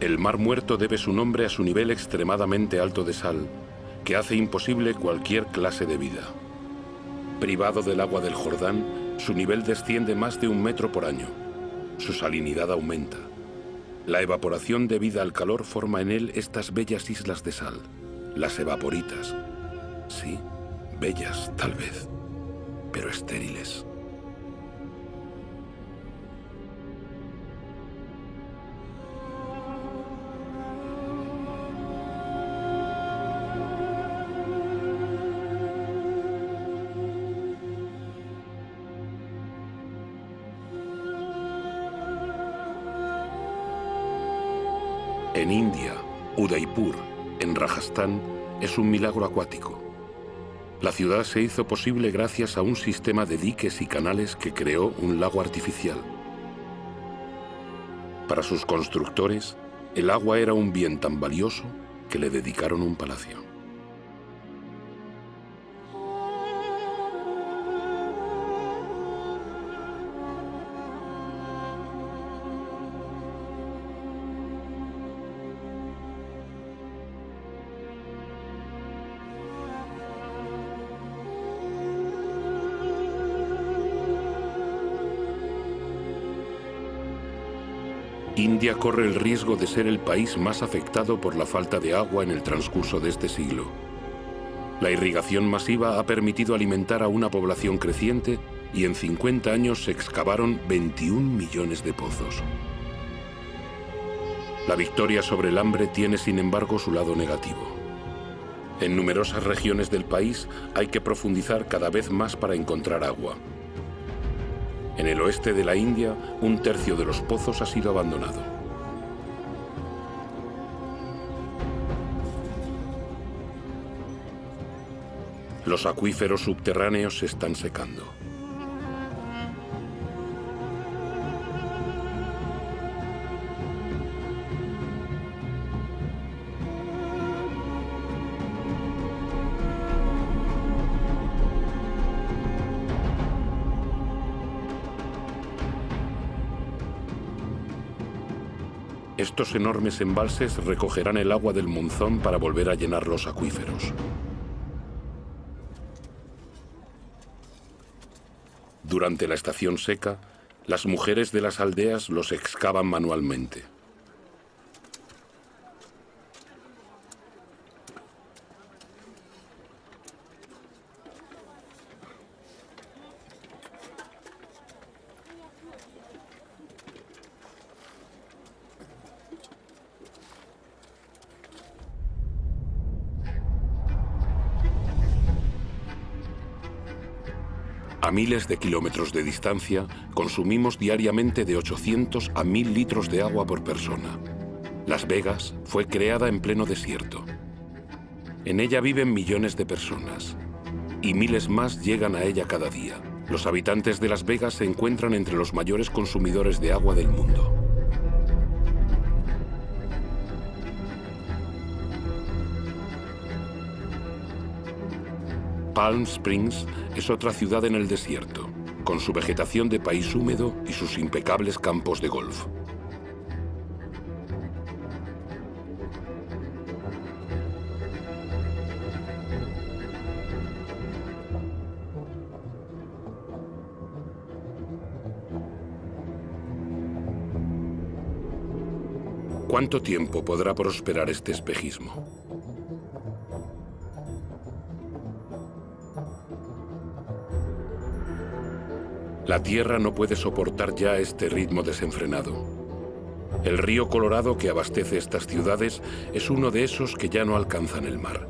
El Mar Muerto debe su nombre a su nivel extremadamente alto de sal, que hace imposible cualquier clase de vida. Privado del agua del Jordán, su nivel desciende más de 1 metro por año. Su salinidad aumenta. La evaporación debida al calor forma en él estas bellas islas de sal, las evaporitas. Sí, bellas tal vez, pero estériles. En India, Udaipur, en Rajastán, es un milagro acuático. La ciudad se hizo posible gracias a un sistema de diques y canales que creó un lago artificial. Para sus constructores, el agua era un bien tan valioso que le dedicaron un palacio. India corre el riesgo de ser el país más afectado por la falta de agua en el transcurso de este siglo. La irrigación masiva ha permitido alimentar a una población creciente y en 50 años se excavaron 21 millones de pozos. La victoria sobre el hambre tiene, sin embargo, su lado negativo. En numerosas regiones del país hay que profundizar cada vez más para encontrar agua. En el oeste de la India, un tercio de los pozos ha sido abandonado. Los acuíferos subterráneos se están secando. Estos enormes embalses recogerán el agua del monzón para volver a llenar los acuíferos. Durante la estación seca, las mujeres de las aldeas los excavan manualmente. A miles de kilómetros de distancia, consumimos diariamente de 800 a 1000 litros de agua por persona. Las Vegas fue creada en pleno desierto. En ella viven millones de personas, y miles más llegan a ella cada día. Los habitantes de Las Vegas se encuentran entre los mayores consumidores de agua del mundo. Palm Springs es otra ciudad en el desierto, con su vegetación de país húmedo y sus impecables campos de golf. ¿Cuánto tiempo podrá prosperar este espejismo? La Tierra no puede soportar ya este ritmo desenfrenado. El río Colorado que abastece estas ciudades es uno de esos que ya no alcanzan el mar.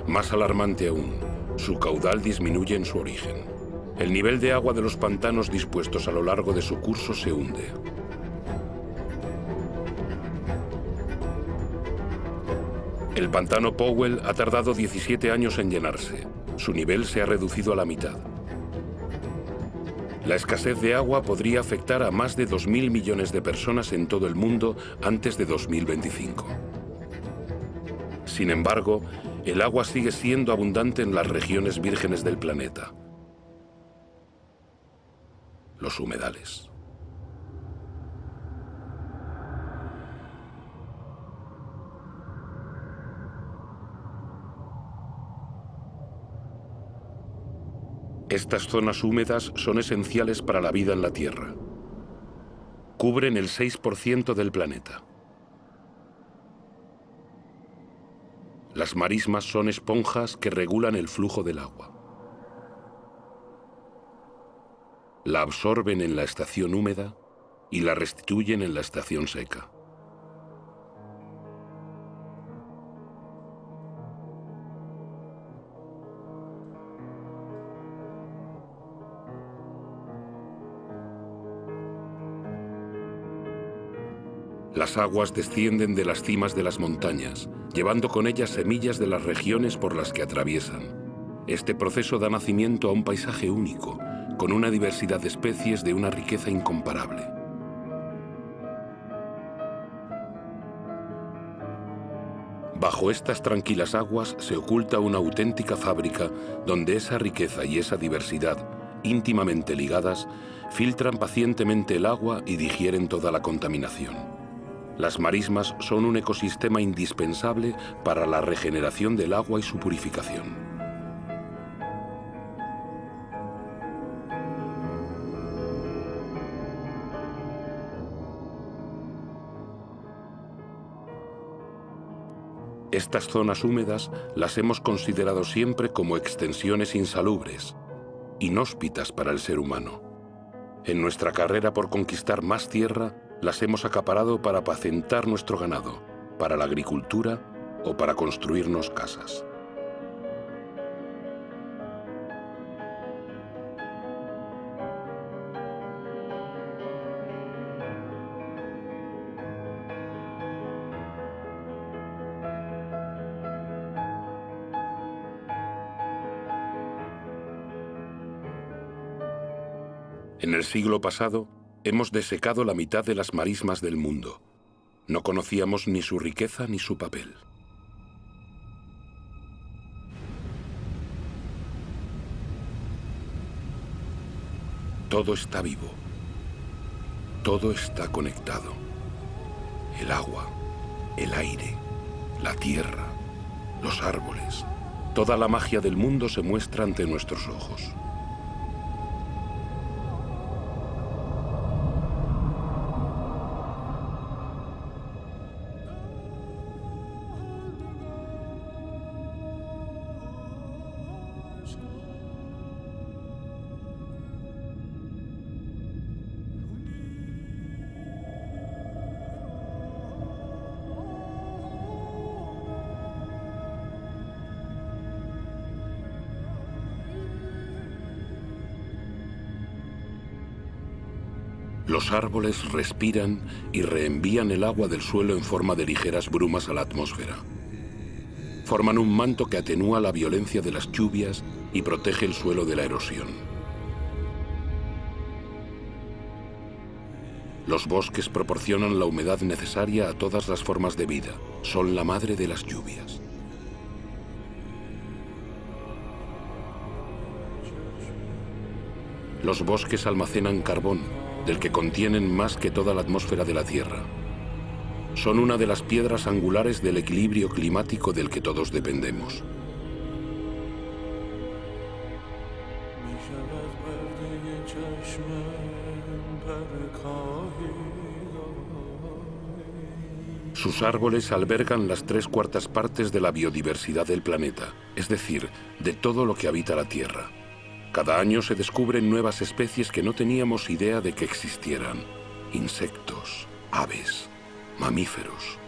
Más alarmante aún, su caudal disminuye en su origen. El nivel de agua de los pantanos dispuestos a lo largo de su curso se hunde. El pantano Powell ha tardado 17 años en llenarse. Su nivel se ha reducido a la mitad. La escasez de agua podría afectar a más de 2.000 millones de personas en todo el mundo antes de 2025. Sin embargo, el agua sigue siendo abundante en las regiones vírgenes del planeta. Los humedales. Estas zonas húmedas son esenciales para la vida en la Tierra. Cubren el 6% del planeta. Las marismas son esponjas que regulan el flujo del agua. La absorben en la estación húmeda y la restituyen en la estación seca. Las aguas descienden de las cimas de las montañas, llevando con ellas semillas de las regiones por las que atraviesan. Este proceso da nacimiento a un paisaje único, con una diversidad de especies de una riqueza incomparable. Bajo estas tranquilas aguas se oculta una auténtica fábrica donde esa riqueza y esa diversidad, íntimamente ligadas, filtran pacientemente el agua y digieren toda la contaminación. Las marismas son un ecosistema indispensable para la regeneración del agua y su purificación. Estas zonas húmedas las hemos considerado siempre como extensiones insalubres, inhóspitas para el ser humano. En nuestra carrera por conquistar más tierra, las hemos acaparado para apacentar nuestro ganado, para la agricultura o para construirnos casas. En el siglo pasado, hemos desecado la mitad de las marismas del mundo. No conocíamos ni su riqueza ni su papel. Todo está vivo. Todo está conectado. El agua, el aire, la tierra, los árboles. Toda la magia del mundo se muestra ante nuestros ojos. Los árboles respiran y reenvían el agua del suelo en forma de ligeras brumas a la atmósfera. Forman un manto que atenúa la violencia de las lluvias y protege el suelo de la erosión. Los bosques proporcionan la humedad necesaria a todas las formas de vida. Son la madre de las lluvias. Los bosques almacenan carbón, del que contienen más que toda la atmósfera de la Tierra. Son una de las piedras angulares del equilibrio climático del que todos dependemos. Sus árboles albergan las 3/4 partes de la biodiversidad del planeta, es decir, de todo lo que habita la Tierra. Cada año se descubren nuevas especies que no teníamos idea de que existieran. Insectos, aves, mamíferos.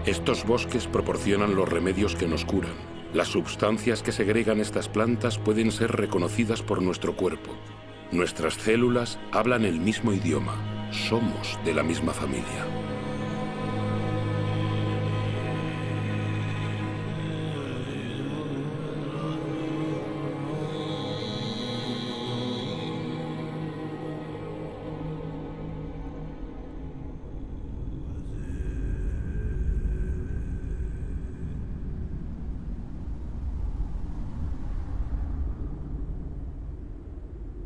Estos bosques proporcionan los remedios que nos curan. Las sustancias que segregan estas plantas pueden ser reconocidas por nuestro cuerpo. Nuestras células hablan el mismo idioma. Somos de la misma familia.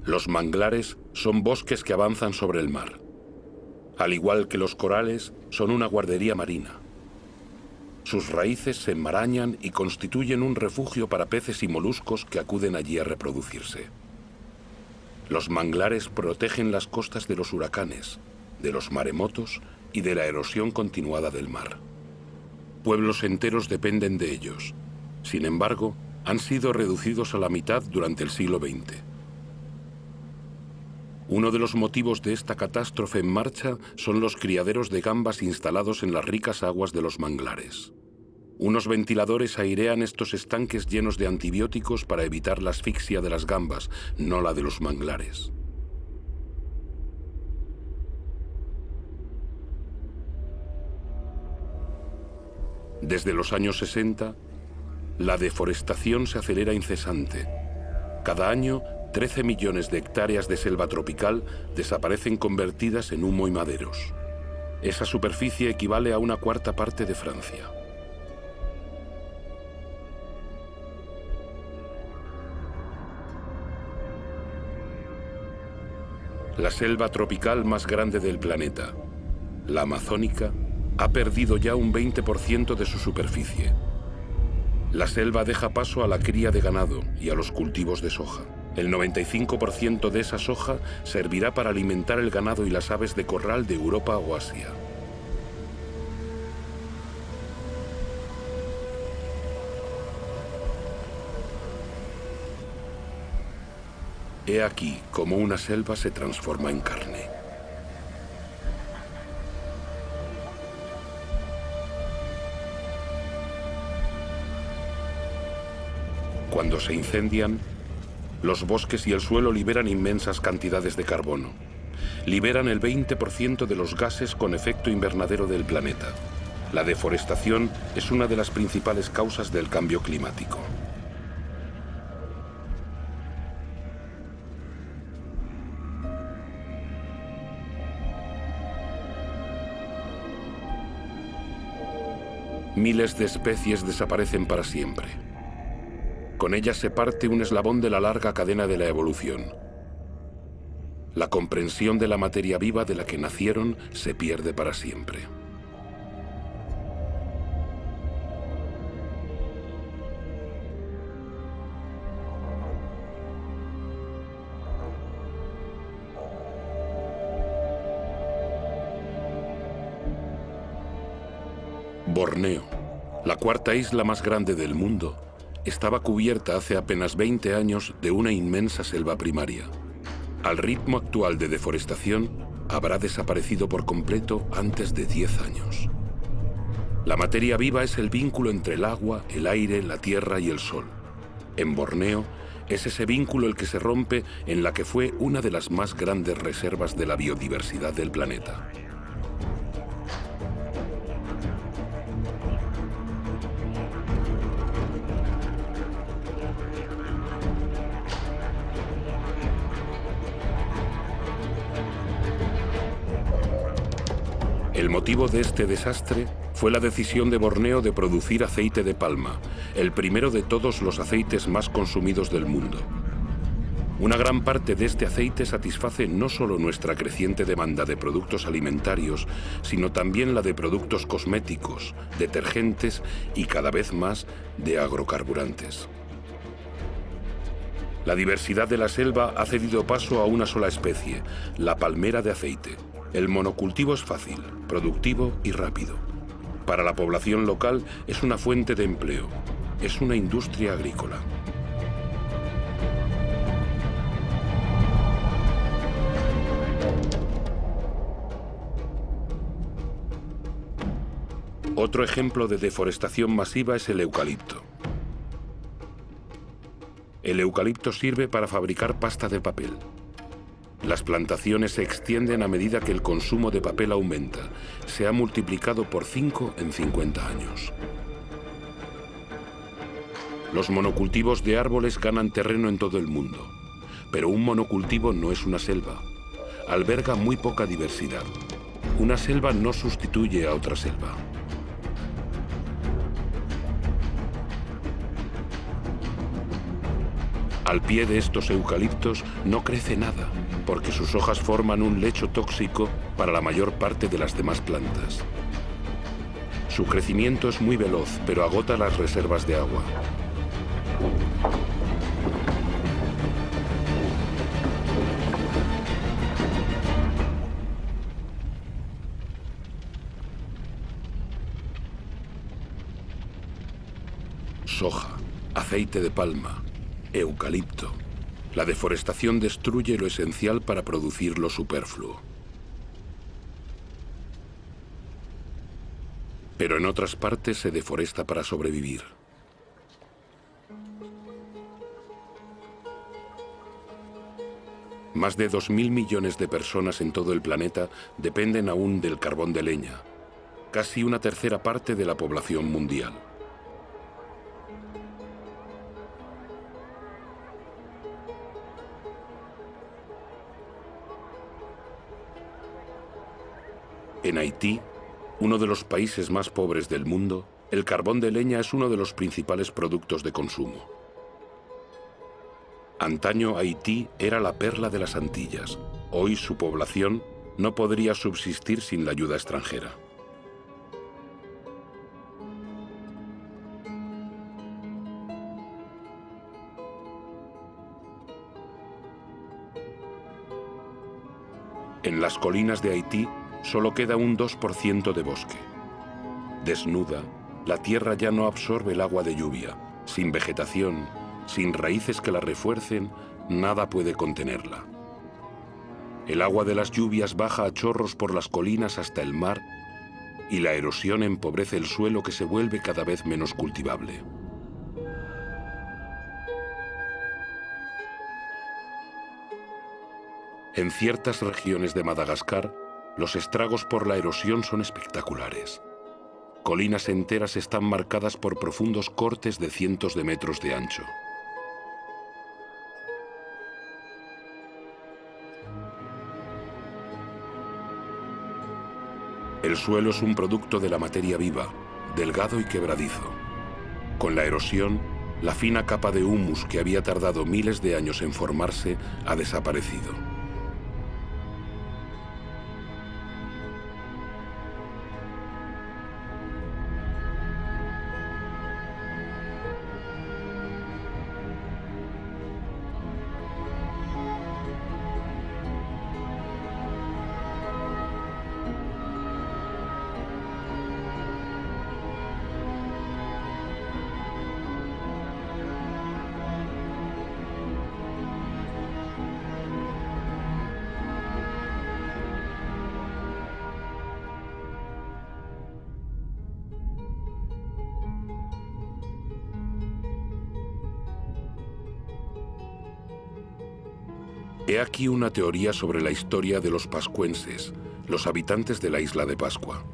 Los manglares son bosques que avanzan sobre el mar. Al igual que los corales, son una guardería marina. Sus raíces se enmarañan y constituyen un refugio para peces y moluscos que acuden allí a reproducirse. Los manglares protegen las costas de los huracanes, de los maremotos y de la erosión continuada del mar. Pueblos enteros dependen de ellos. Sin embargo, han sido reducidos a la mitad durante el siglo XX. Uno de los motivos de esta catástrofe en marcha son los criaderos de gambas instalados en las ricas aguas de los manglares. Unos ventiladores airean estos estanques llenos de antibióticos para evitar la asfixia de las gambas, no la de los manglares. Desde los años 60, la deforestación se acelera incesante. Cada año, 13 millones de hectáreas de selva tropical desaparecen convertidas en humo y maderos. Esa superficie equivale a 1/4 parte de Francia. La selva tropical más grande del planeta, la amazónica, ha perdido ya un 20% de su superficie. La selva deja paso a la cría de ganado y a los cultivos de soja. El 95% de esa soja servirá para alimentar el ganado y las aves de corral de Europa o Asia. He aquí cómo una selva se transforma en carne. Cuando se incendian, los bosques y el suelo liberan inmensas cantidades de carbono. Liberan el 20% de los gases con efecto invernadero del planeta. La deforestación es una de las principales causas del cambio climático. Miles de especies desaparecen para siempre. Con ellas se parte un eslabón de la larga cadena de la evolución. La comprensión de la materia viva de la que nacieron se pierde para siempre. Borneo, la cuarta isla más grande del mundo, estaba cubierta hace apenas 20 años de una inmensa selva primaria. Al ritmo actual de deforestación, habrá desaparecido por completo antes de 10 años. La materia viva es el vínculo entre el agua, el aire, la tierra y el sol. En Borneo, es ese vínculo el que se rompe en la que fue una de las más grandes reservas de la biodiversidad del planeta. El motivo de este desastre fue la decisión de Borneo de producir aceite de palma, el primero de todos los aceites más consumidos del mundo. Una gran parte de este aceite satisface no solo nuestra creciente demanda de productos alimentarios, sino también la de productos cosméticos, detergentes y cada vez más de agrocarburantes. La diversidad de la selva ha cedido paso a una sola especie, la palmera de aceite. El monocultivo es fácil, productivo y rápido. Para la población local es una fuente de empleo, es una industria agrícola. Otro ejemplo de deforestación masiva es el eucalipto. El eucalipto sirve para fabricar pasta de papel. Las plantaciones se extienden a medida que el consumo de papel aumenta. Se ha multiplicado por 5 en 50 años. Los monocultivos de árboles ganan terreno en todo el mundo. Pero un monocultivo no es una selva. Alberga muy poca diversidad. Una selva no sustituye a otra selva. Al pie de estos eucaliptos no crece nada, porque sus hojas forman un lecho tóxico para la mayor parte de las demás plantas. Su crecimiento es muy veloz, pero agota las reservas de agua. Soja, aceite de palma, eucalipto. La deforestación destruye lo esencial para producir lo superfluo. Pero en otras partes se deforesta para sobrevivir. Más de 2.000 millones de personas en todo el planeta dependen aún del carbón de leña, casi una tercera parte de la población mundial. En Haití, uno de los países más pobres del mundo, el carbón de leña es uno de los principales productos de consumo. Antaño Haití era la perla de las Antillas. Hoy su población no podría subsistir sin la ayuda extranjera. En las colinas de Haití solo queda un 2% de bosque. Desnuda, la tierra ya no absorbe el agua de lluvia. Sin vegetación, sin raíces que la refuercen, nada puede contenerla. El agua de las lluvias baja a chorros por las colinas hasta el mar y la erosión empobrece el suelo, que se vuelve cada vez menos cultivable. En ciertas regiones de Madagascar, los estragos por la erosión son espectaculares. Colinas enteras están marcadas por profundos cortes de cientos de metros de ancho. El suelo es un producto de la materia viva, delgado y quebradizo. Con la erosión, la fina capa de humus que había tardado miles de años en formarse ha desaparecido. He aquí una teoría sobre la historia de los pascuenses, los habitantes de la isla de Pascua.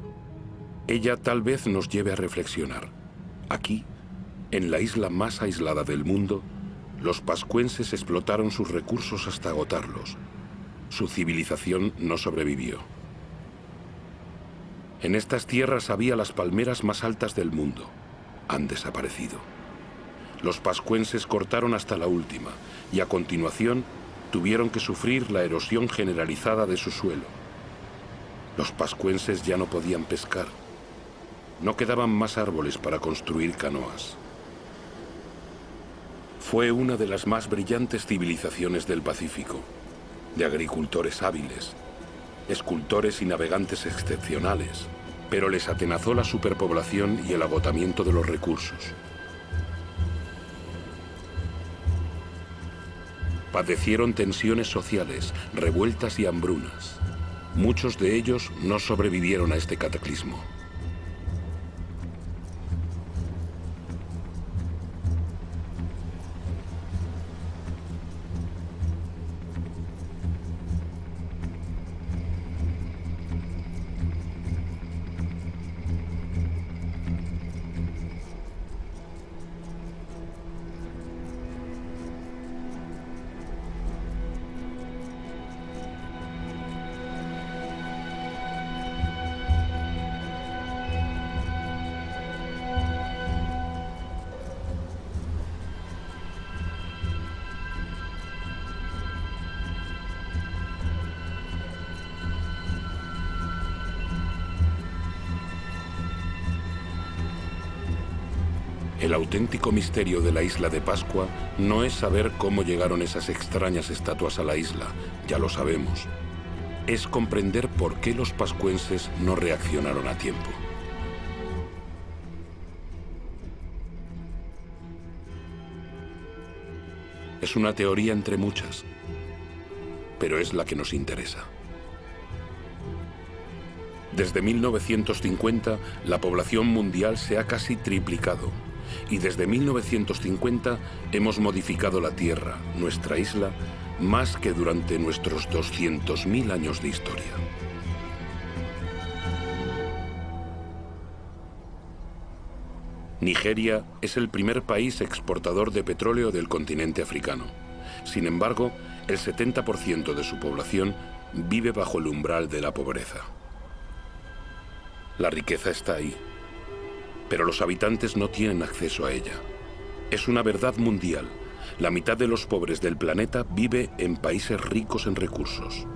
Ella tal vez nos lleve a reflexionar. Aquí, en la isla más aislada del mundo, los pascuenses explotaron sus recursos hasta agotarlos. Su civilización no sobrevivió. En estas tierras había las palmeras más altas del mundo. Han desaparecido. Los pascuenses cortaron hasta la última y a continuación tuvieron que sufrir la erosión generalizada de su suelo. Los pascuenses ya no podían pescar. No quedaban más árboles para construir canoas. Fue una de las más brillantes civilizaciones del Pacífico, de agricultores hábiles, escultores y navegantes excepcionales, pero les atenazó la superpoblación y el agotamiento de los recursos. Padecieron tensiones sociales, revueltas y hambrunas. Muchos de ellos no sobrevivieron a este cataclismo. El auténtico misterio de la isla de Pascua no es saber cómo llegaron esas extrañas estatuas a la isla, ya lo sabemos. Es comprender por qué los pascuenses no reaccionaron a tiempo. Es una teoría entre muchas, pero es la que nos interesa. Desde 1950, la población mundial se ha casi triplicado. Y desde 1950 hemos modificado la Tierra, nuestra isla, más que durante nuestros 200.000 años de historia. Nigeria es el primer país exportador de petróleo del continente africano. Sin embargo, el 70% de su población vive bajo el umbral de la pobreza. La riqueza está ahí, pero los habitantes no tienen acceso a ella. Es una verdad mundial. La mitad de los pobres del planeta vive en países ricos en recursos.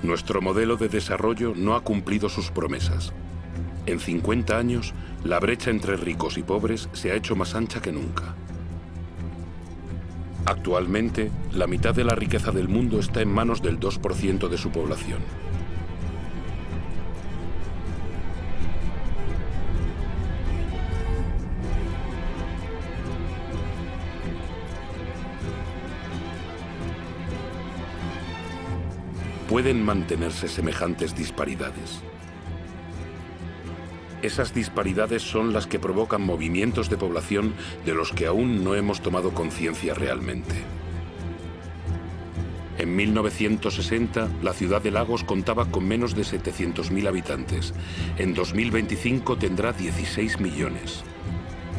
Nuestro modelo de desarrollo no ha cumplido sus promesas. En 50 años, la brecha entre ricos y pobres se ha hecho más ancha que nunca. Actualmente, la mitad de la riqueza del mundo está en manos del 2% de su población. ¿Pueden mantenerse semejantes disparidades? Esas disparidades son las que provocan movimientos de población de los que aún no hemos tomado conciencia realmente. En 1960, la ciudad de Lagos contaba con menos de 700.000 habitantes. En 2025 tendrá 16 millones.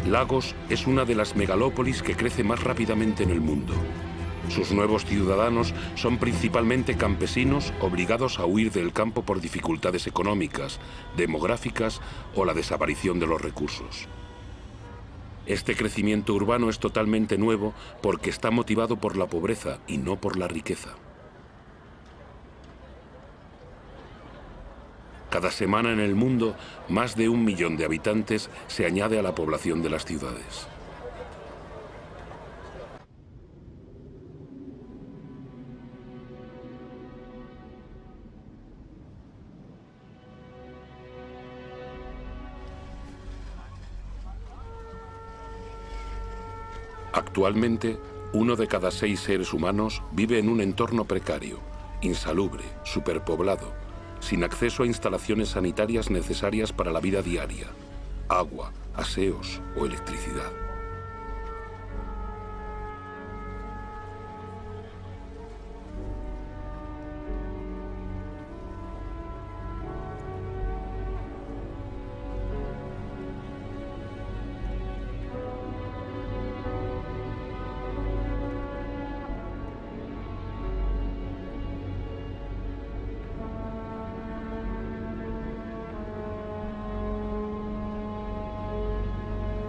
Lagos es una de las megalópolis que crece más rápidamente en el mundo. Sus nuevos ciudadanos son principalmente campesinos obligados a huir del campo por dificultades económicas, demográficas o la desaparición de los recursos. Este crecimiento urbano es totalmente nuevo porque está motivado por la pobreza y no por la riqueza. Cada semana en el mundo, más de 1 millón de habitantes se añade a la población de las ciudades. Actualmente, 1 de cada 6 seres humanos vive en un entorno precario, insalubre, superpoblado, sin acceso a instalaciones sanitarias necesarias para la vida diaria, agua, aseos o electricidad.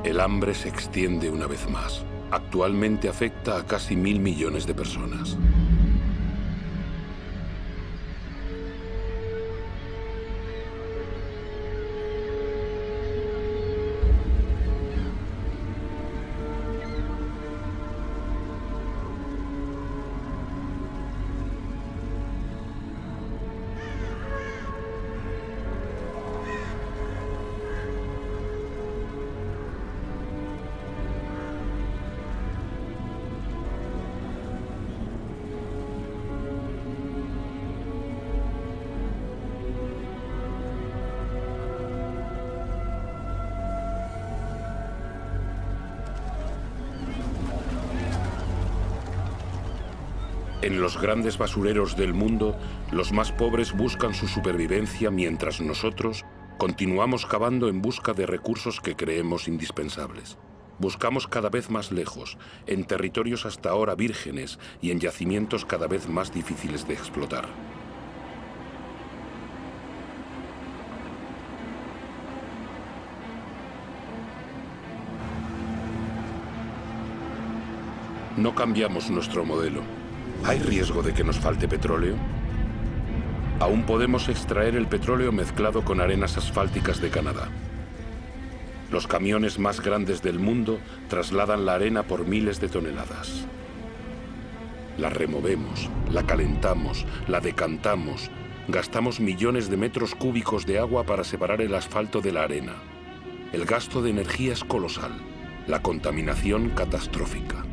El hambre se extiende una vez más. Actualmente afecta a casi 1.000 millones de personas. En los grandes basureros del mundo, los más pobres buscan su supervivencia mientras nosotros continuamos cavando en busca de recursos que creemos indispensables. Buscamos cada vez más lejos, en territorios hasta ahora vírgenes y en yacimientos cada vez más difíciles de explotar. No cambiamos nuestro modelo. ¿Hay riesgo de que nos falte petróleo? Aún podemos extraer el petróleo mezclado con arenas asfálticas de Canadá. Los camiones más grandes del mundo trasladan la arena por miles de toneladas. La removemos, la calentamos, la decantamos, gastamos millones de metros cúbicos de agua para separar el asfalto de la arena. El gasto de energía es colosal, la contaminación catastrófica.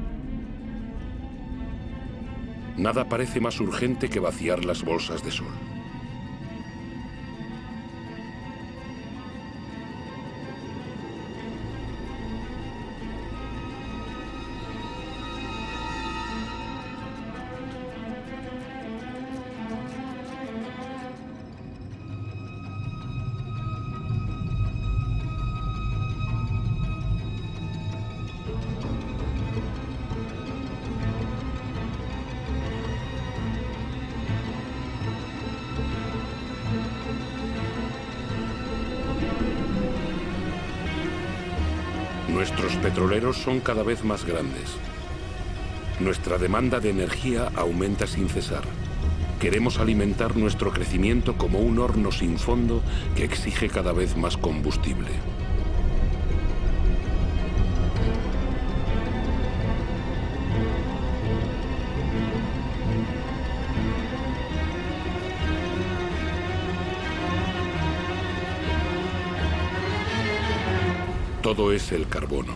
Nada parece más urgente que vaciar las bolsas de sol. Nuestros petroleros son cada vez más grandes. Nuestra demanda de energía aumenta sin cesar. Queremos alimentar nuestro crecimiento como un horno sin fondo que exige cada vez más combustible. Todo es el carbono.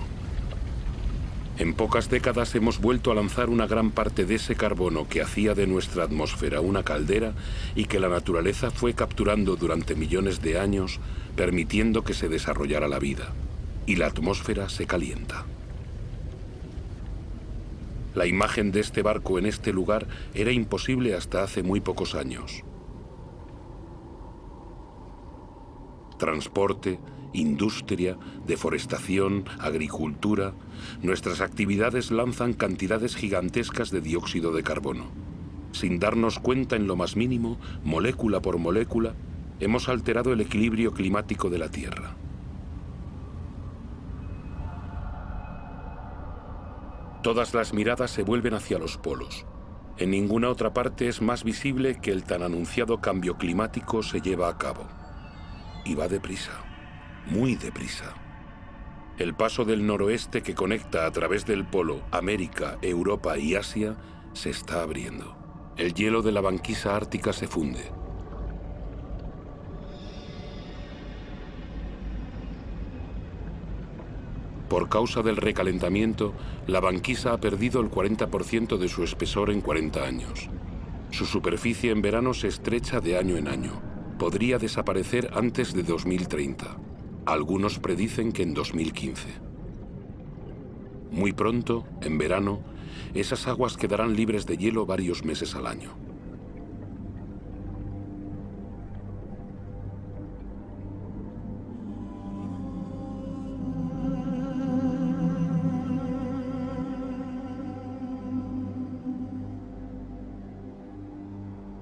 En pocas décadas hemos vuelto a lanzar una gran parte de ese carbono que hacía de nuestra atmósfera una caldera y que la naturaleza fue capturando durante millones de años, permitiendo que se desarrollara la vida. Y la atmósfera se calienta. La imagen de este barco en este lugar era imposible hasta hace muy pocos años. Transporte, industria, deforestación, agricultura, nuestras actividades lanzan cantidades gigantescas de dióxido de carbono. Sin darnos cuenta en lo más mínimo, molécula por molécula, hemos alterado el equilibrio climático de la Tierra. Todas las miradas se vuelven hacia los polos. En ninguna otra parte es más visible que el tan anunciado cambio climático se lleva a cabo. Y va deprisa. Muy deprisa. El paso del noroeste que conecta a través del polo América, Europa y Asia se está abriendo. El hielo de la banquisa ártica se funde. Por causa del recalentamiento, la banquisa ha perdido el 40% de su espesor en 40 años. Su superficie en verano se estrecha de año en año. Podría desaparecer antes de 2030. Algunos predicen que en 2015. Muy pronto, en verano, esas aguas quedarán libres de hielo varios meses al año.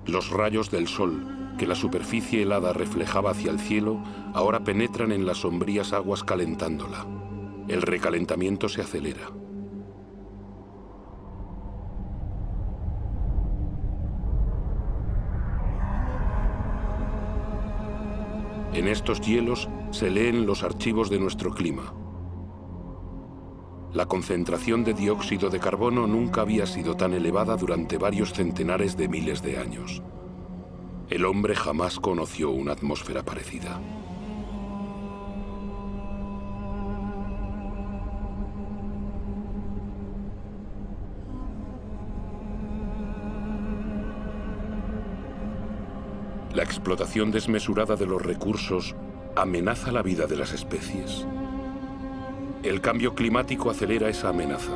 Los rayos del sol, que la superficie helada reflejaba hacia el cielo, ahora penetran en las sombrías aguas calentándola. El recalentamiento se acelera. En estos hielos se leen los archivos de nuestro clima. La concentración de dióxido de carbono nunca había sido tan elevada durante varios centenares de miles de años. El hombre jamás conoció una atmósfera parecida. La explotación desmesurada de los recursos amenaza la vida de las especies. El cambio climático acelera esa amenaza.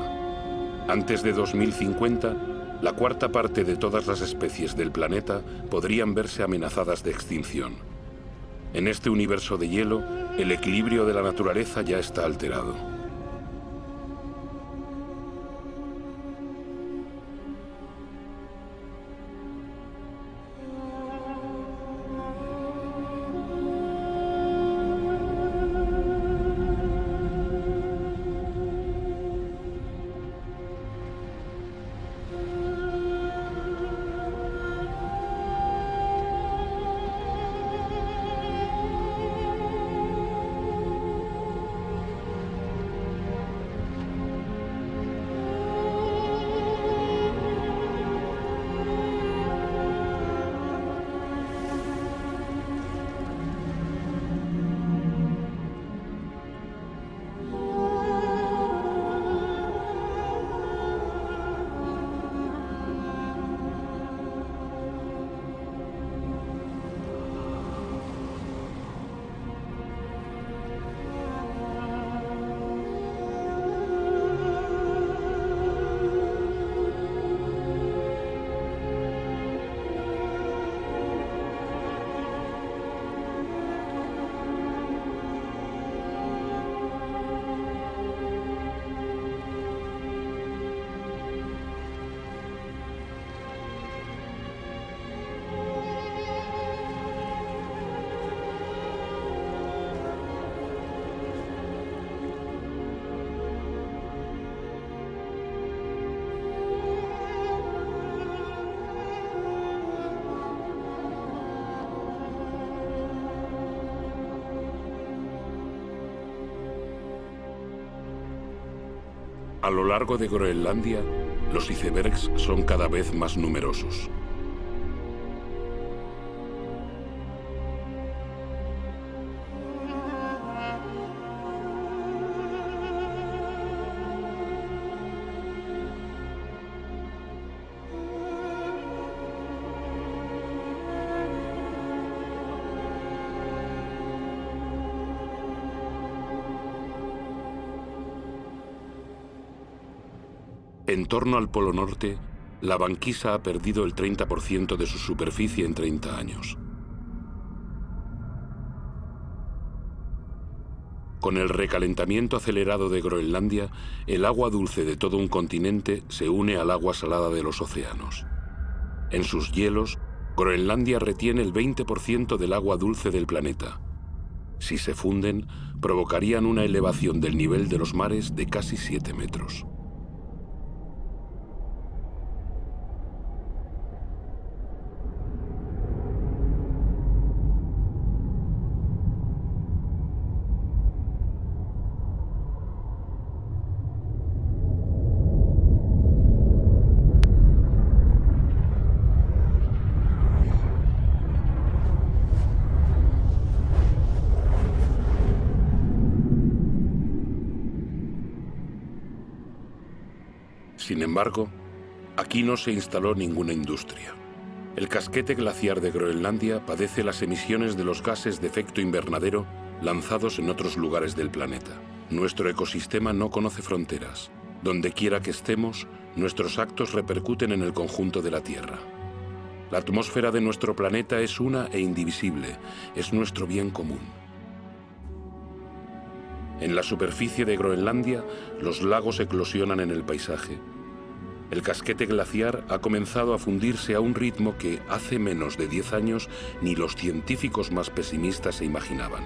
Antes de 2050, la cuarta parte de todas las especies del planeta podrían verse amenazadas de extinción. En este universo de hielo, el equilibrio de la naturaleza ya está alterado. A lo largo de Groenlandia, los icebergs son cada vez más numerosos. En torno al Polo Norte, la banquisa ha perdido el 30% de su superficie en 30 años. Con el recalentamiento acelerado de Groenlandia, el agua dulce de todo un continente se une al agua salada de los océanos. En sus hielos, Groenlandia retiene el 20% del agua dulce del planeta. Si se funden, provocarían una elevación del nivel de los mares de casi 7 metros. Sin embargo, aquí no se instaló ninguna industria. El casquete glaciar de Groenlandia padece las emisiones de los gases de efecto invernadero lanzados en otros lugares del planeta. Nuestro ecosistema no conoce fronteras. Donde quiera que estemos, nuestros actos repercuten en el conjunto de la Tierra. La atmósfera de nuestro planeta es una e indivisible, es nuestro bien común. En la superficie de Groenlandia, los lagos eclosionan en el paisaje. El casquete glaciar ha comenzado a fundirse a un ritmo que hace menos de 10 años ni los científicos más pesimistas se imaginaban.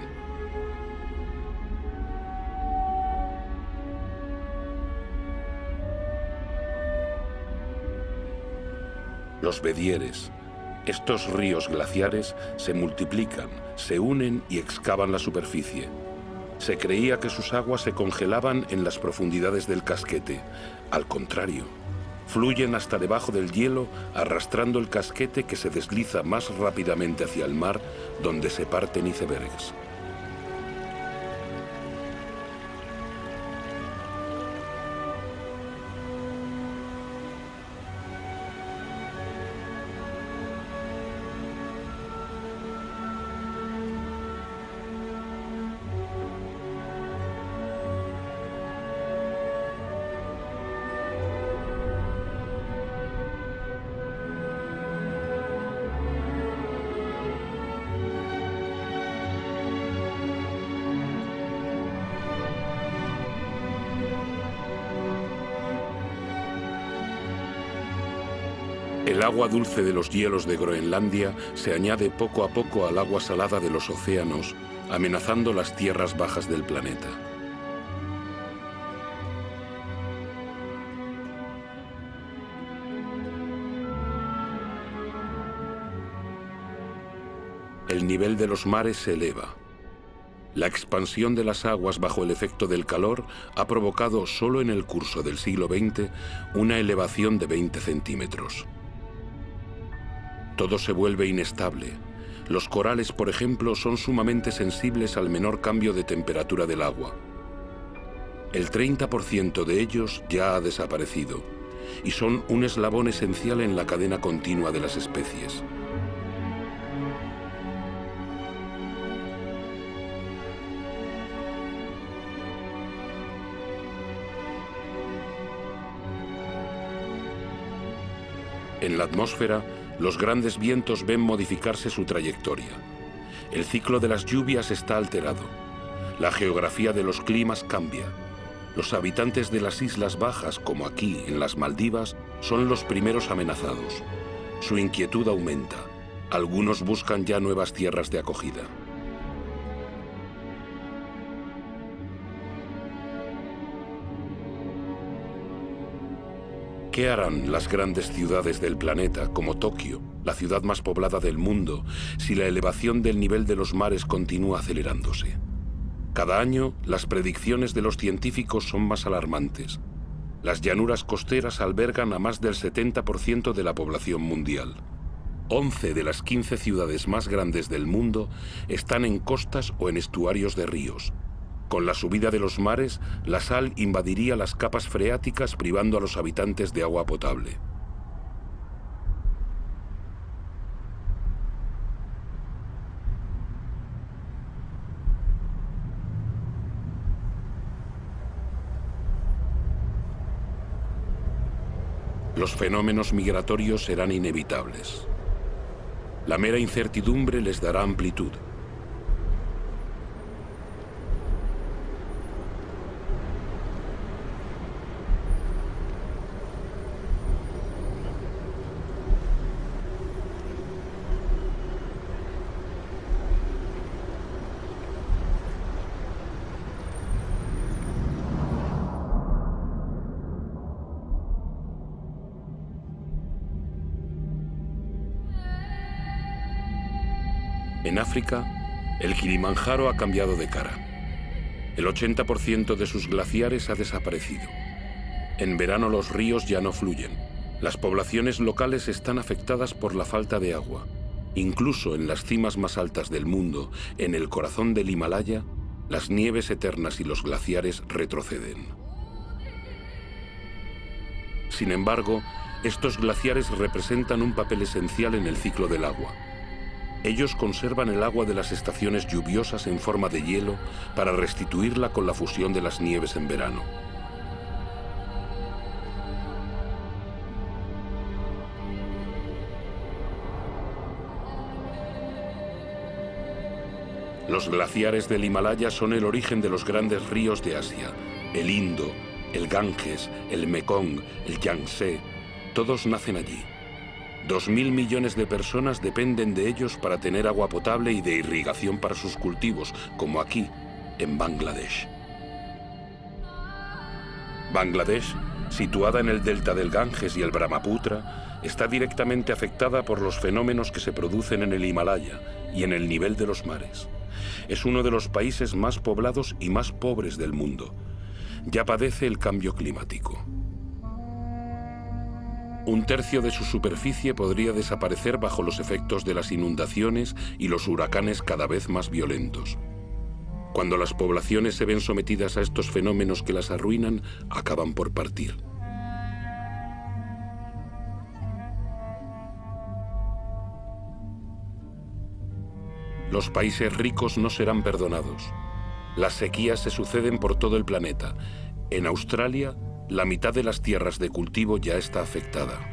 Los bedieres, estos ríos glaciares, se multiplican, se unen y excavan la superficie. Se creía que sus aguas se congelaban en las profundidades del casquete. Al contrario, fluyen hasta debajo del hielo, arrastrando el casquete que se desliza más rápidamente hacia el mar, donde se parten icebergs. El agua dulce de los hielos de Groenlandia se añade poco a poco al agua salada de los océanos, amenazando las tierras bajas del planeta. El nivel de los mares se eleva. La expansión de las aguas bajo el efecto del calor ha provocado solo en el curso del siglo XX una elevación de 20 centímetros. Todo se vuelve inestable. Los corales, por ejemplo, son sumamente sensibles al menor cambio de temperatura del agua. El 30% de ellos ya ha desaparecido y son un eslabón esencial en la cadena continua de las especies. En la atmósfera, los grandes vientos ven modificarse su trayectoria. El ciclo de las lluvias está alterado. La geografía de los climas cambia. Los habitantes de las islas bajas, como aquí en las Maldivas, son los primeros amenazados. Su inquietud aumenta. Algunos buscan ya nuevas tierras de acogida. ¿Qué harán las grandes ciudades del planeta, como Tokio, la ciudad más poblada del mundo, si la elevación del nivel de los mares continúa acelerándose? Cada año, las predicciones de los científicos son más alarmantes. Las llanuras costeras albergan a más del 70% de la población mundial. 11 de las 15 ciudades más grandes del mundo están en costas o en estuarios de ríos. Con la subida de los mares, la sal invadiría las capas freáticas, privando a los habitantes de agua potable. Los fenómenos migratorios serán inevitables. La mera incertidumbre les dará amplitud. En África, el Kilimanjaro ha cambiado de cara. El 80% de sus glaciares ha desaparecido. En verano los ríos ya no fluyen. Las poblaciones locales están afectadas por la falta de agua. Incluso en las cimas más altas del mundo, en el corazón del Himalaya, las nieves eternas y los glaciares retroceden. Sin embargo, estos glaciares representan un papel esencial en el ciclo del agua. Ellos conservan el agua de las estaciones lluviosas en forma de hielo para restituirla con la fusión de las nieves en verano. Los glaciares del Himalaya son el origen de los grandes ríos de Asia: el Indo, el Ganges, el Mekong, el Yangtze. Todos nacen allí. 2.000 millones de personas dependen de ellos para tener agua potable y de irrigación para sus cultivos, como aquí, en Bangladesh. Bangladesh, situada en el delta del Ganges y el Brahmaputra, está directamente afectada por los fenómenos que se producen en el Himalaya y en el nivel de los mares. Es uno de los países más poblados y más pobres del mundo. Ya padece el cambio climático. Un tercio de su superficie podría desaparecer bajo los efectos de las inundaciones y los huracanes cada vez más violentos. Cuando las poblaciones se ven sometidas a estos fenómenos que las arruinan, acaban por partir. Los países ricos no serán perdonados. Las sequías se suceden por todo el planeta. En Australia, la mitad de las tierras de cultivo ya está afectada.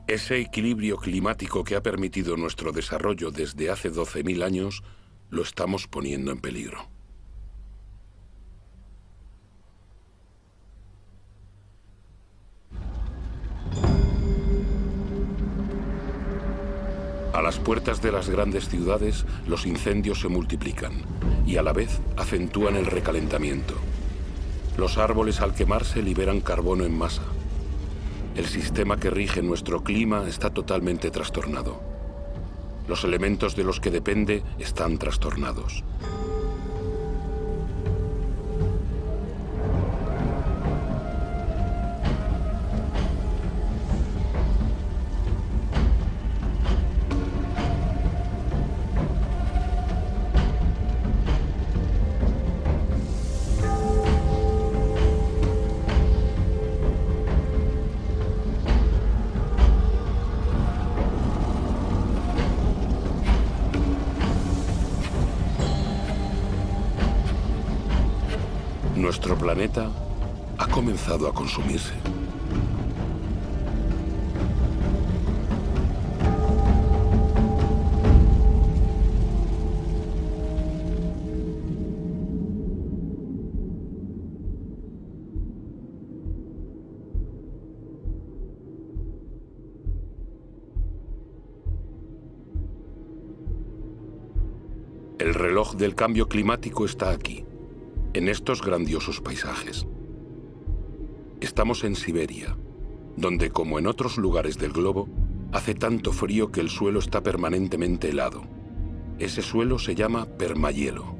Ese equilibrio climático que ha permitido nuestro desarrollo desde hace 12.000 años, lo estamos poniendo en peligro. A las puertas de las grandes ciudades, los incendios se multiplican y a la vez acentúan el recalentamiento. Los árboles al quemarse liberan carbono en masa. El sistema que rige nuestro clima está totalmente trastornado. Los elementos de los que depende están trastornados. Nuestro planeta ha comenzado a consumirse. El reloj del cambio climático está aquí, en estos grandiosos paisajes. Estamos en Siberia, donde, como en otros lugares del globo, hace tanto frío que el suelo está permanentemente helado. Ese suelo se llama permahielo.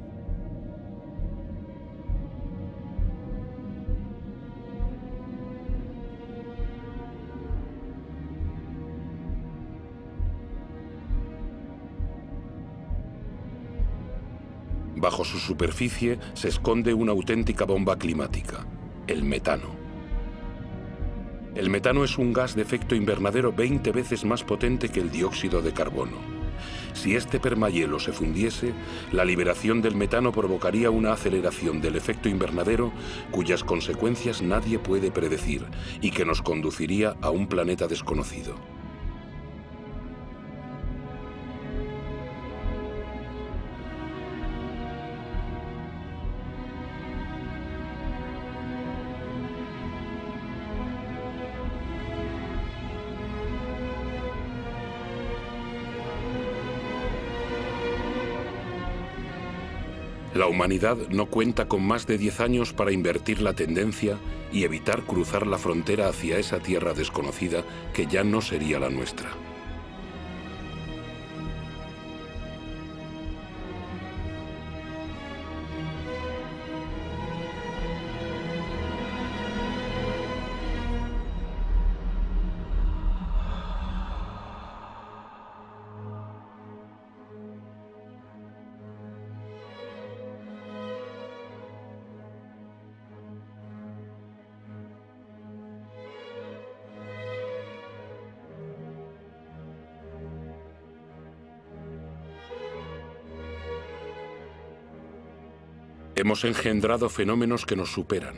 Bajo su superficie se esconde una auténtica bomba climática, el metano. El metano es un gas de efecto invernadero 20 veces más potente que el dióxido de carbono. Si este permahielo se fundiese, la liberación del metano provocaría una aceleración del efecto invernadero cuyas consecuencias nadie puede predecir y que nos conduciría a un planeta desconocido. La humanidad no cuenta con más de 10 años para invertir la tendencia y evitar cruzar la frontera hacia esa tierra desconocida que ya no sería la nuestra. Hemos engendrado fenómenos que nos superan.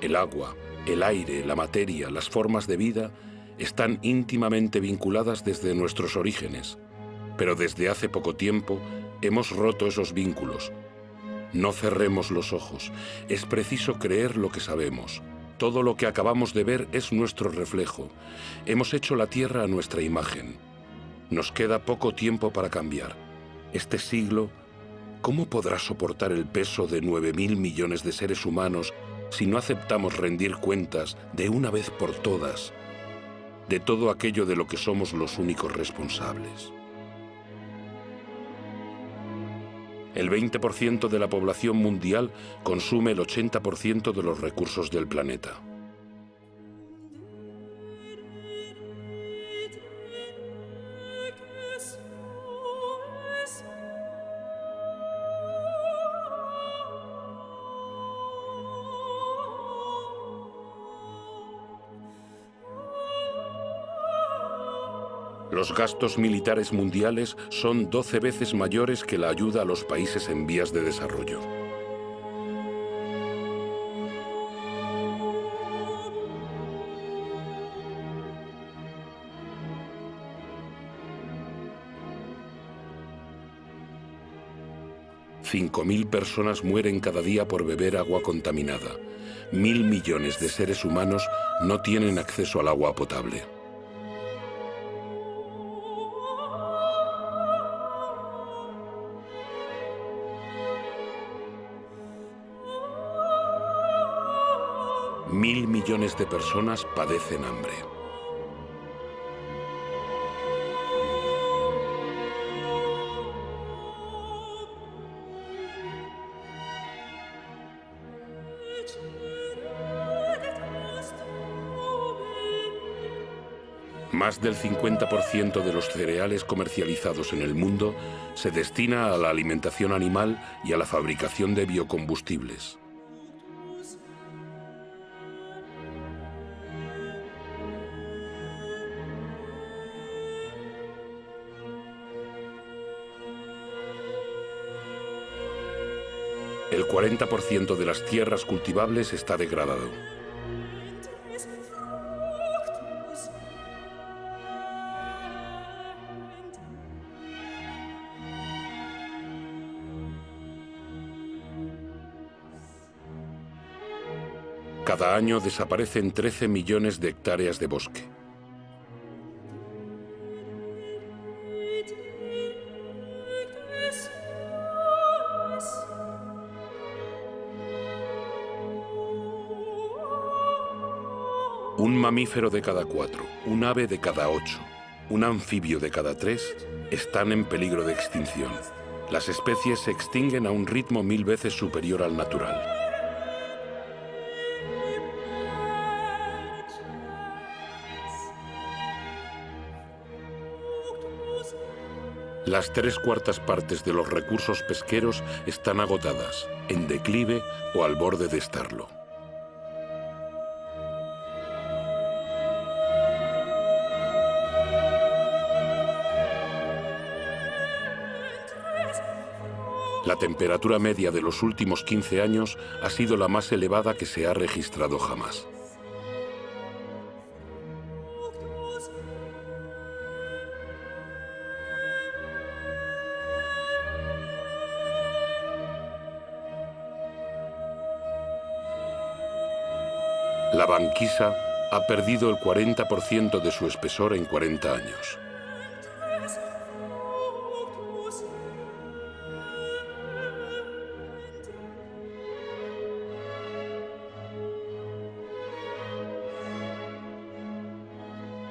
El agua, el aire, la materia, las formas de vida están íntimamente vinculadas desde nuestros orígenes, pero desde hace poco tiempo hemos roto esos vínculos. No cerremos los ojos, es preciso creer lo que sabemos. Todo lo que acabamos de ver es nuestro reflejo. Hemos hecho la Tierra a nuestra imagen. Nos queda poco tiempo para cambiar. Este siglo, ¿cómo podrá soportar el peso de 9.000 millones de seres humanos si no aceptamos rendir cuentas de una vez por todas de todo aquello de lo que somos los únicos responsables? El 20% de la población mundial consume el 80% de los recursos del planeta. Los gastos militares mundiales son 12 veces mayores que la ayuda a los países en vías de desarrollo. $5.000 personas mueren cada día por beber agua contaminada. 1.000 millones de seres humanos no tienen acceso al agua potable. Mil millones de personas padecen hambre. Más del 50% de los cereales comercializados en el mundo se destina a la alimentación animal y a la fabricación de biocombustibles. El 40% de las tierras cultivables está degradado. Cada año desaparecen 13 millones de hectáreas de bosque. Un mamífero de cada 4, un ave de cada 8, un anfibio de cada 3 están en peligro de extinción. Las especies se extinguen a un ritmo 1000 veces superior al natural. Las 3/4 partes de los recursos pesqueros están agotadas, en declive o al borde de estarlo. La temperatura media de los últimos 15 años ha sido la más elevada que se ha registrado jamás. La banquisa ha perdido el 40% de su espesor en 40 años.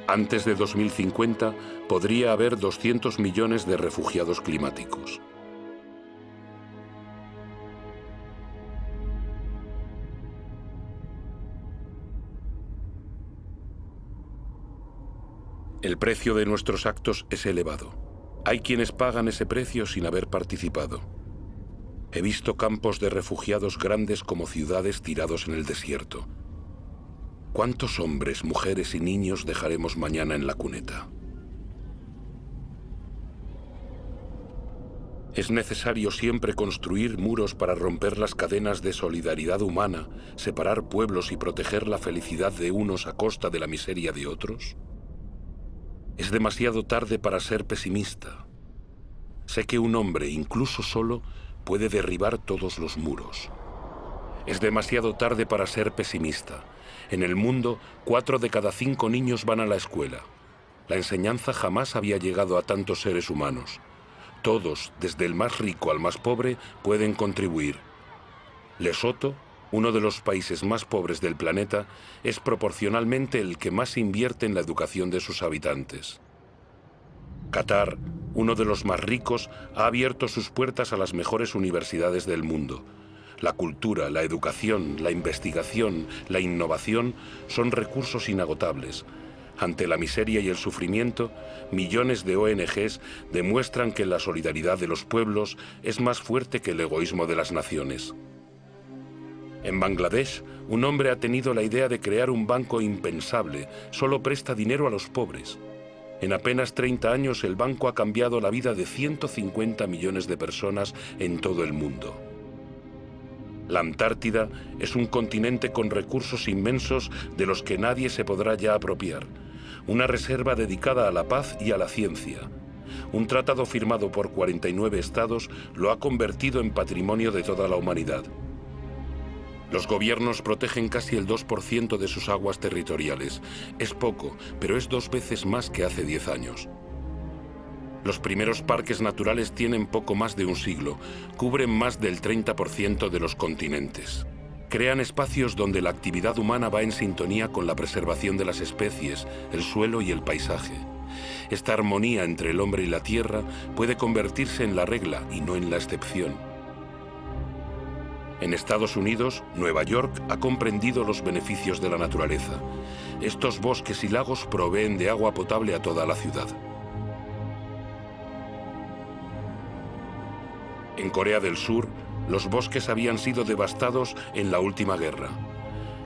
Antes de 2050 podría haber 200 millones de refugiados climáticos. El precio de nuestros actos es elevado. Hay quienes pagan ese precio sin haber participado. He visto campos de refugiados grandes como ciudades tirados en el desierto. ¿Cuántos hombres, mujeres y niños dejaremos mañana en la cuneta? Es necesario siempre construir muros para romper las cadenas de solidaridad humana, separar pueblos y proteger la felicidad de unos a costa de la miseria de otros. Es demasiado tarde para ser pesimista. Sé que un hombre, incluso solo, puede derribar todos los muros. Es demasiado tarde para ser pesimista. En el mundo, 4 de cada 5 niños van a la escuela. La enseñanza jamás había llegado a tantos seres humanos. Todos, desde el más rico al más pobre, pueden contribuir. Lesoto, uno de los países más pobres del planeta, es proporcionalmente el que más invierte en la educación de sus habitantes. Qatar, uno de los más ricos, ha abierto sus puertas a las mejores universidades del mundo. La cultura, la educación, la investigación, la innovación son recursos inagotables. Ante la miseria y el sufrimiento, millones de ONGs demuestran que la solidaridad de los pueblos es más fuerte que el egoísmo de las naciones. En Bangladesh, un hombre ha tenido la idea de crear un banco impensable. Solo presta dinero a los pobres. En apenas 30 años, el banco ha cambiado la vida de 150 millones de personas en todo el mundo. La Antártida es un continente con recursos inmensos de los que nadie se podrá ya apropiar. Una reserva dedicada a la paz y a la ciencia. Un tratado firmado por 49 estados lo ha convertido en patrimonio de toda la humanidad. Los gobiernos protegen casi el 2% de sus aguas territoriales. Es poco, pero es 2 veces más que hace 10 años. Los primeros parques naturales tienen poco más de un siglo, cubren más del 30% de los continentes. Crean espacios donde la actividad humana va en sintonía con la preservación de las especies, el suelo y el paisaje. Esta armonía entre el hombre y la tierra puede convertirse en la regla y no en la excepción. En Estados Unidos, Nueva York ha comprendido los beneficios de la naturaleza. Estos bosques y lagos proveen de agua potable a toda la ciudad. En Corea del Sur, los bosques habían sido devastados en la última guerra.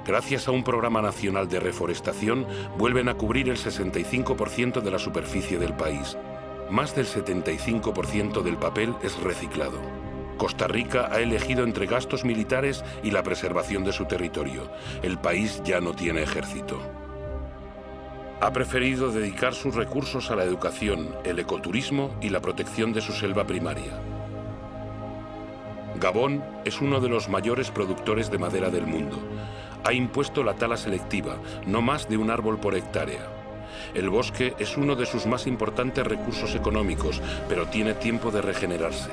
Gracias a un programa nacional de reforestación, vuelven a cubrir el 65% de la superficie del país. Más del 75% del papel es reciclado. Costa Rica ha elegido entre gastos militares y la preservación de su territorio. El país ya no tiene ejército. Ha preferido dedicar sus recursos a la educación, el ecoturismo y la protección de su selva primaria. Gabón es uno de los mayores productores de madera del mundo. Ha impuesto la tala selectiva, no más de un árbol por hectárea. El bosque es uno de sus más importantes recursos económicos, pero tiene tiempo de regenerarse.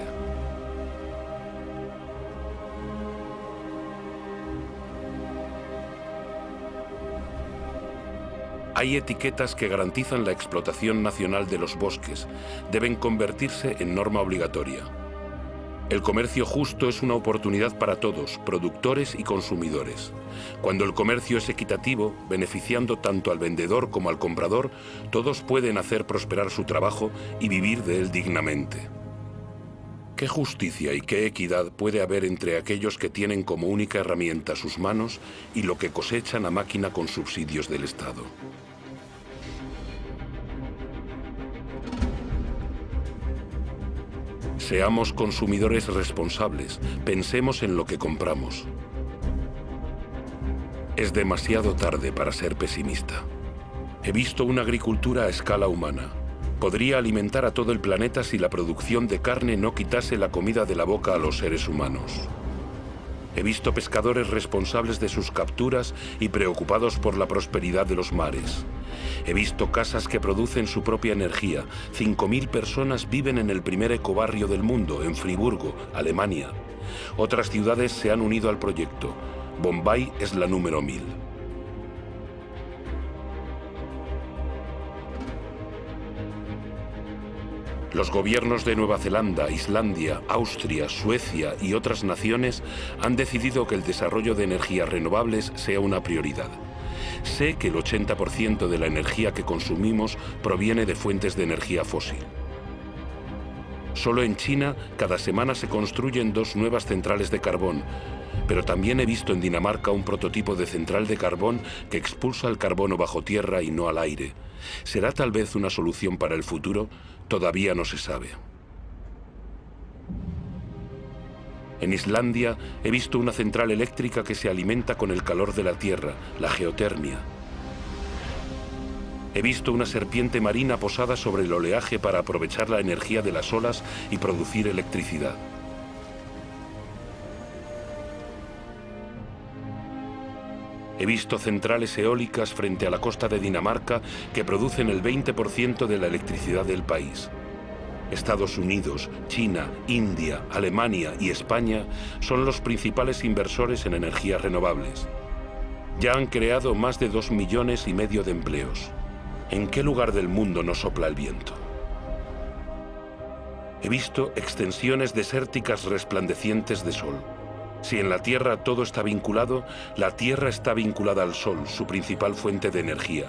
Hay etiquetas que garantizan la explotación nacional de los bosques. Deben convertirse en norma obligatoria. El comercio justo es una oportunidad para todos, productores y consumidores. Cuando el comercio es equitativo, beneficiando tanto al vendedor como al comprador, todos pueden hacer prosperar su trabajo y vivir de él dignamente. ¿Qué justicia y qué equidad puede haber entre aquellos que tienen como única herramienta sus manos y lo que cosechan a máquina con subsidios del Estado? Seamos consumidores responsables, pensemos en lo que compramos. Es demasiado tarde para ser pesimista. He visto una agricultura a escala humana. Podría alimentar a todo el planeta si la producción de carne no quitase la comida de la boca a los seres humanos. He visto pescadores responsables de sus capturas y preocupados por la prosperidad de los mares. He visto casas que producen su propia energía. 5.000 personas viven en el primer ecobarrio del mundo, en Friburgo, Alemania. Otras ciudades se han unido al proyecto. Bombay es la número 1000. Los gobiernos de Nueva Zelanda, Islandia, Austria, Suecia y otras naciones han decidido que el desarrollo de energías renovables sea una prioridad. Sé que el 80% de la energía que consumimos proviene de fuentes de energía fósil. Solo en China, cada semana se construyen 2 nuevas centrales de carbón, pero también he visto en Dinamarca un prototipo de central de carbón que expulsa el carbono bajo tierra y no al aire. ¿Será tal vez una solución para el futuro? Todavía no se sabe. En Islandia he visto una central eléctrica que se alimenta con el calor de la tierra, la geotermia. He visto una serpiente marina posada sobre el oleaje para aprovechar la energía de las olas y producir electricidad. He visto centrales eólicas frente a la costa de Dinamarca que producen el 20% de la electricidad del país. Estados Unidos, China, India, Alemania y España son los principales inversores en energías renovables. Ya han creado más de 2,5 millones de empleos. ¿En qué lugar del mundo no sopla el viento? He visto extensiones desérticas resplandecientes de sol. Si en la Tierra todo está vinculado, la Tierra está vinculada al Sol, su principal fuente de energía.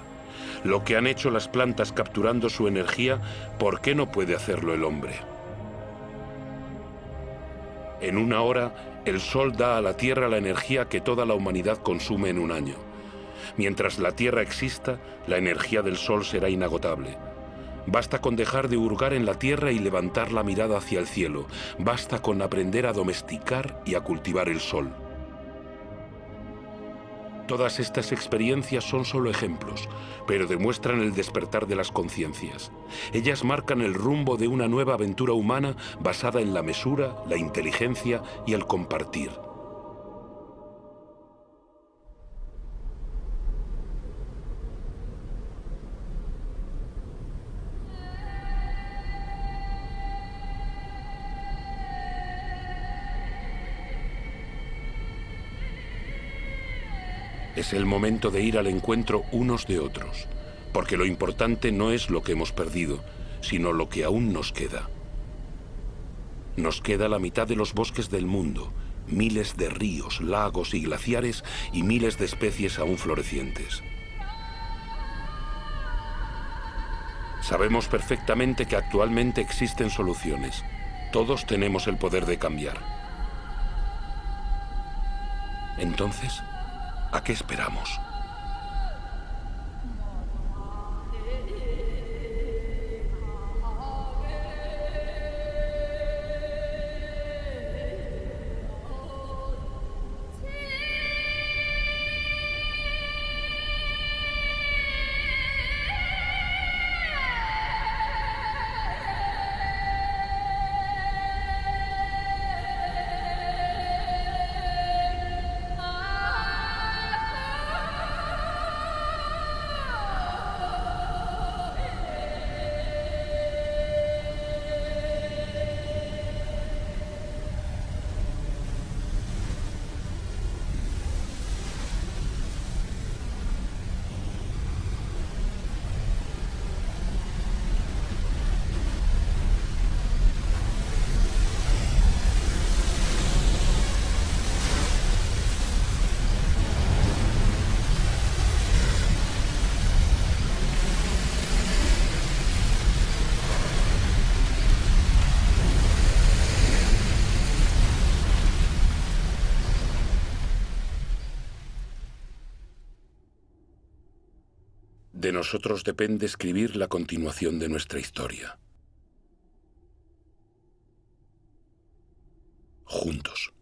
Lo que han hecho las plantas capturando su energía, ¿por qué no puede hacerlo el hombre? En una hora, el Sol da a la Tierra la energía que toda la humanidad consume en un año. Mientras la Tierra exista, la energía del Sol será inagotable. Basta con dejar de hurgar en la tierra y levantar la mirada hacia el cielo. Basta con aprender a domesticar y a cultivar el sol. Todas estas experiencias son solo ejemplos, pero demuestran el despertar de las conciencias. Ellas marcan el rumbo de una nueva aventura humana basada en la mesura, la inteligencia y el compartir. Es el momento de ir al encuentro unos de otros, porque lo importante no es lo que hemos perdido, sino lo que aún nos queda. Nos queda la mitad de los bosques del mundo, miles de ríos, lagos y glaciares y miles de especies aún florecientes. Sabemos perfectamente que actualmente existen soluciones. Todos tenemos el poder de cambiar. Entonces, ¿a qué esperamos? De nosotros depende escribir la continuación de nuestra historia. Juntos.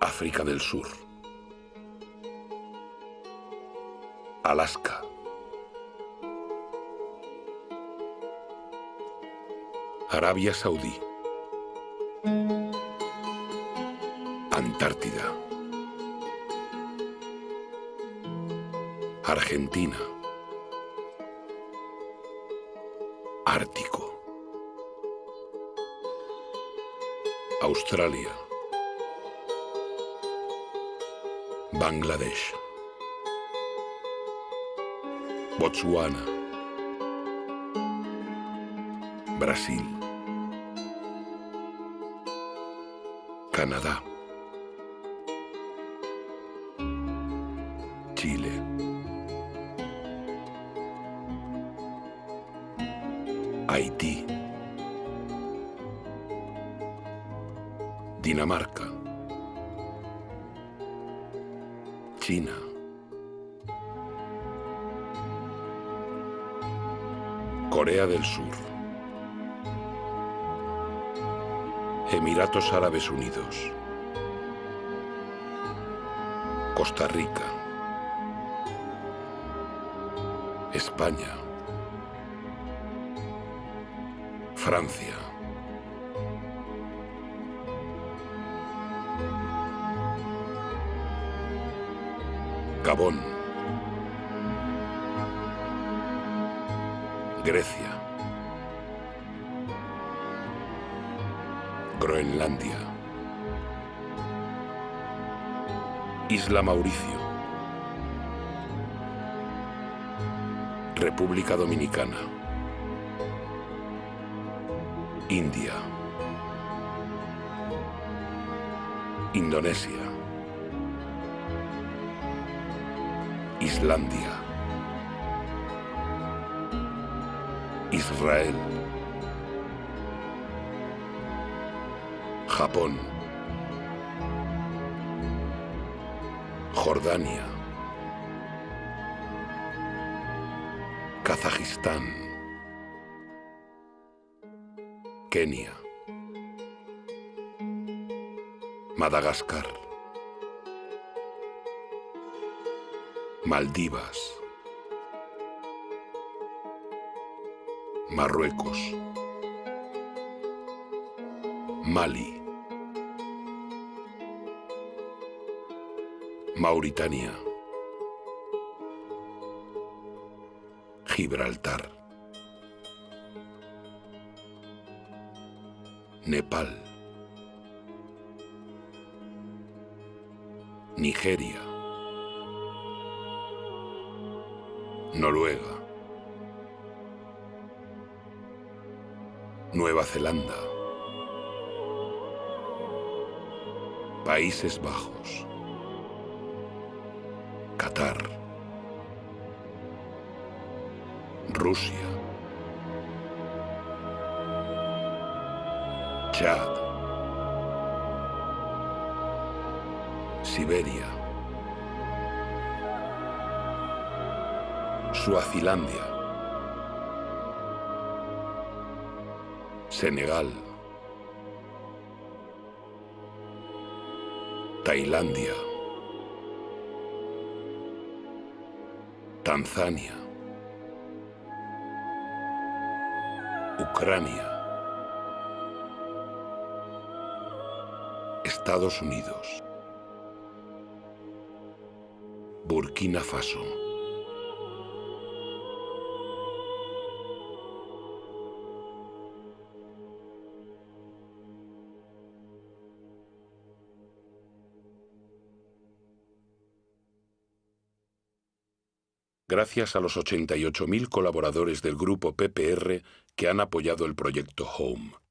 África del Sur. Alaska. Arabia Saudí. Antártida. Argentina. Ártico. Australia. Bangladesh. Botsuana. Brasil. Canadá. Chile. Haití. Dinamarca. China. Corea del Sur. Emiratos Árabes Unidos. Costa Rica. España. Francia. Gabón. Grecia. Groenlandia. Isla Mauricio. República Dominicana. India. Indonesia. Islandia. Israel. Japón. Jordania. Kazajistán. Kenia. Madagascar. Maldivas. Marruecos. Mali. Mauritania. Gibraltar. Nepal. Nigeria. Noruega. Nueva Zelanda. Países Bajos. Qatar. Rusia. Chad. Siberia. Suazilandia. Senegal. Tailandia. Tanzania. Ucrania. Estados Unidos. Burkina Faso. Gracias a los 88.000 colaboradores del grupo PPR que han apoyado el proyecto Home.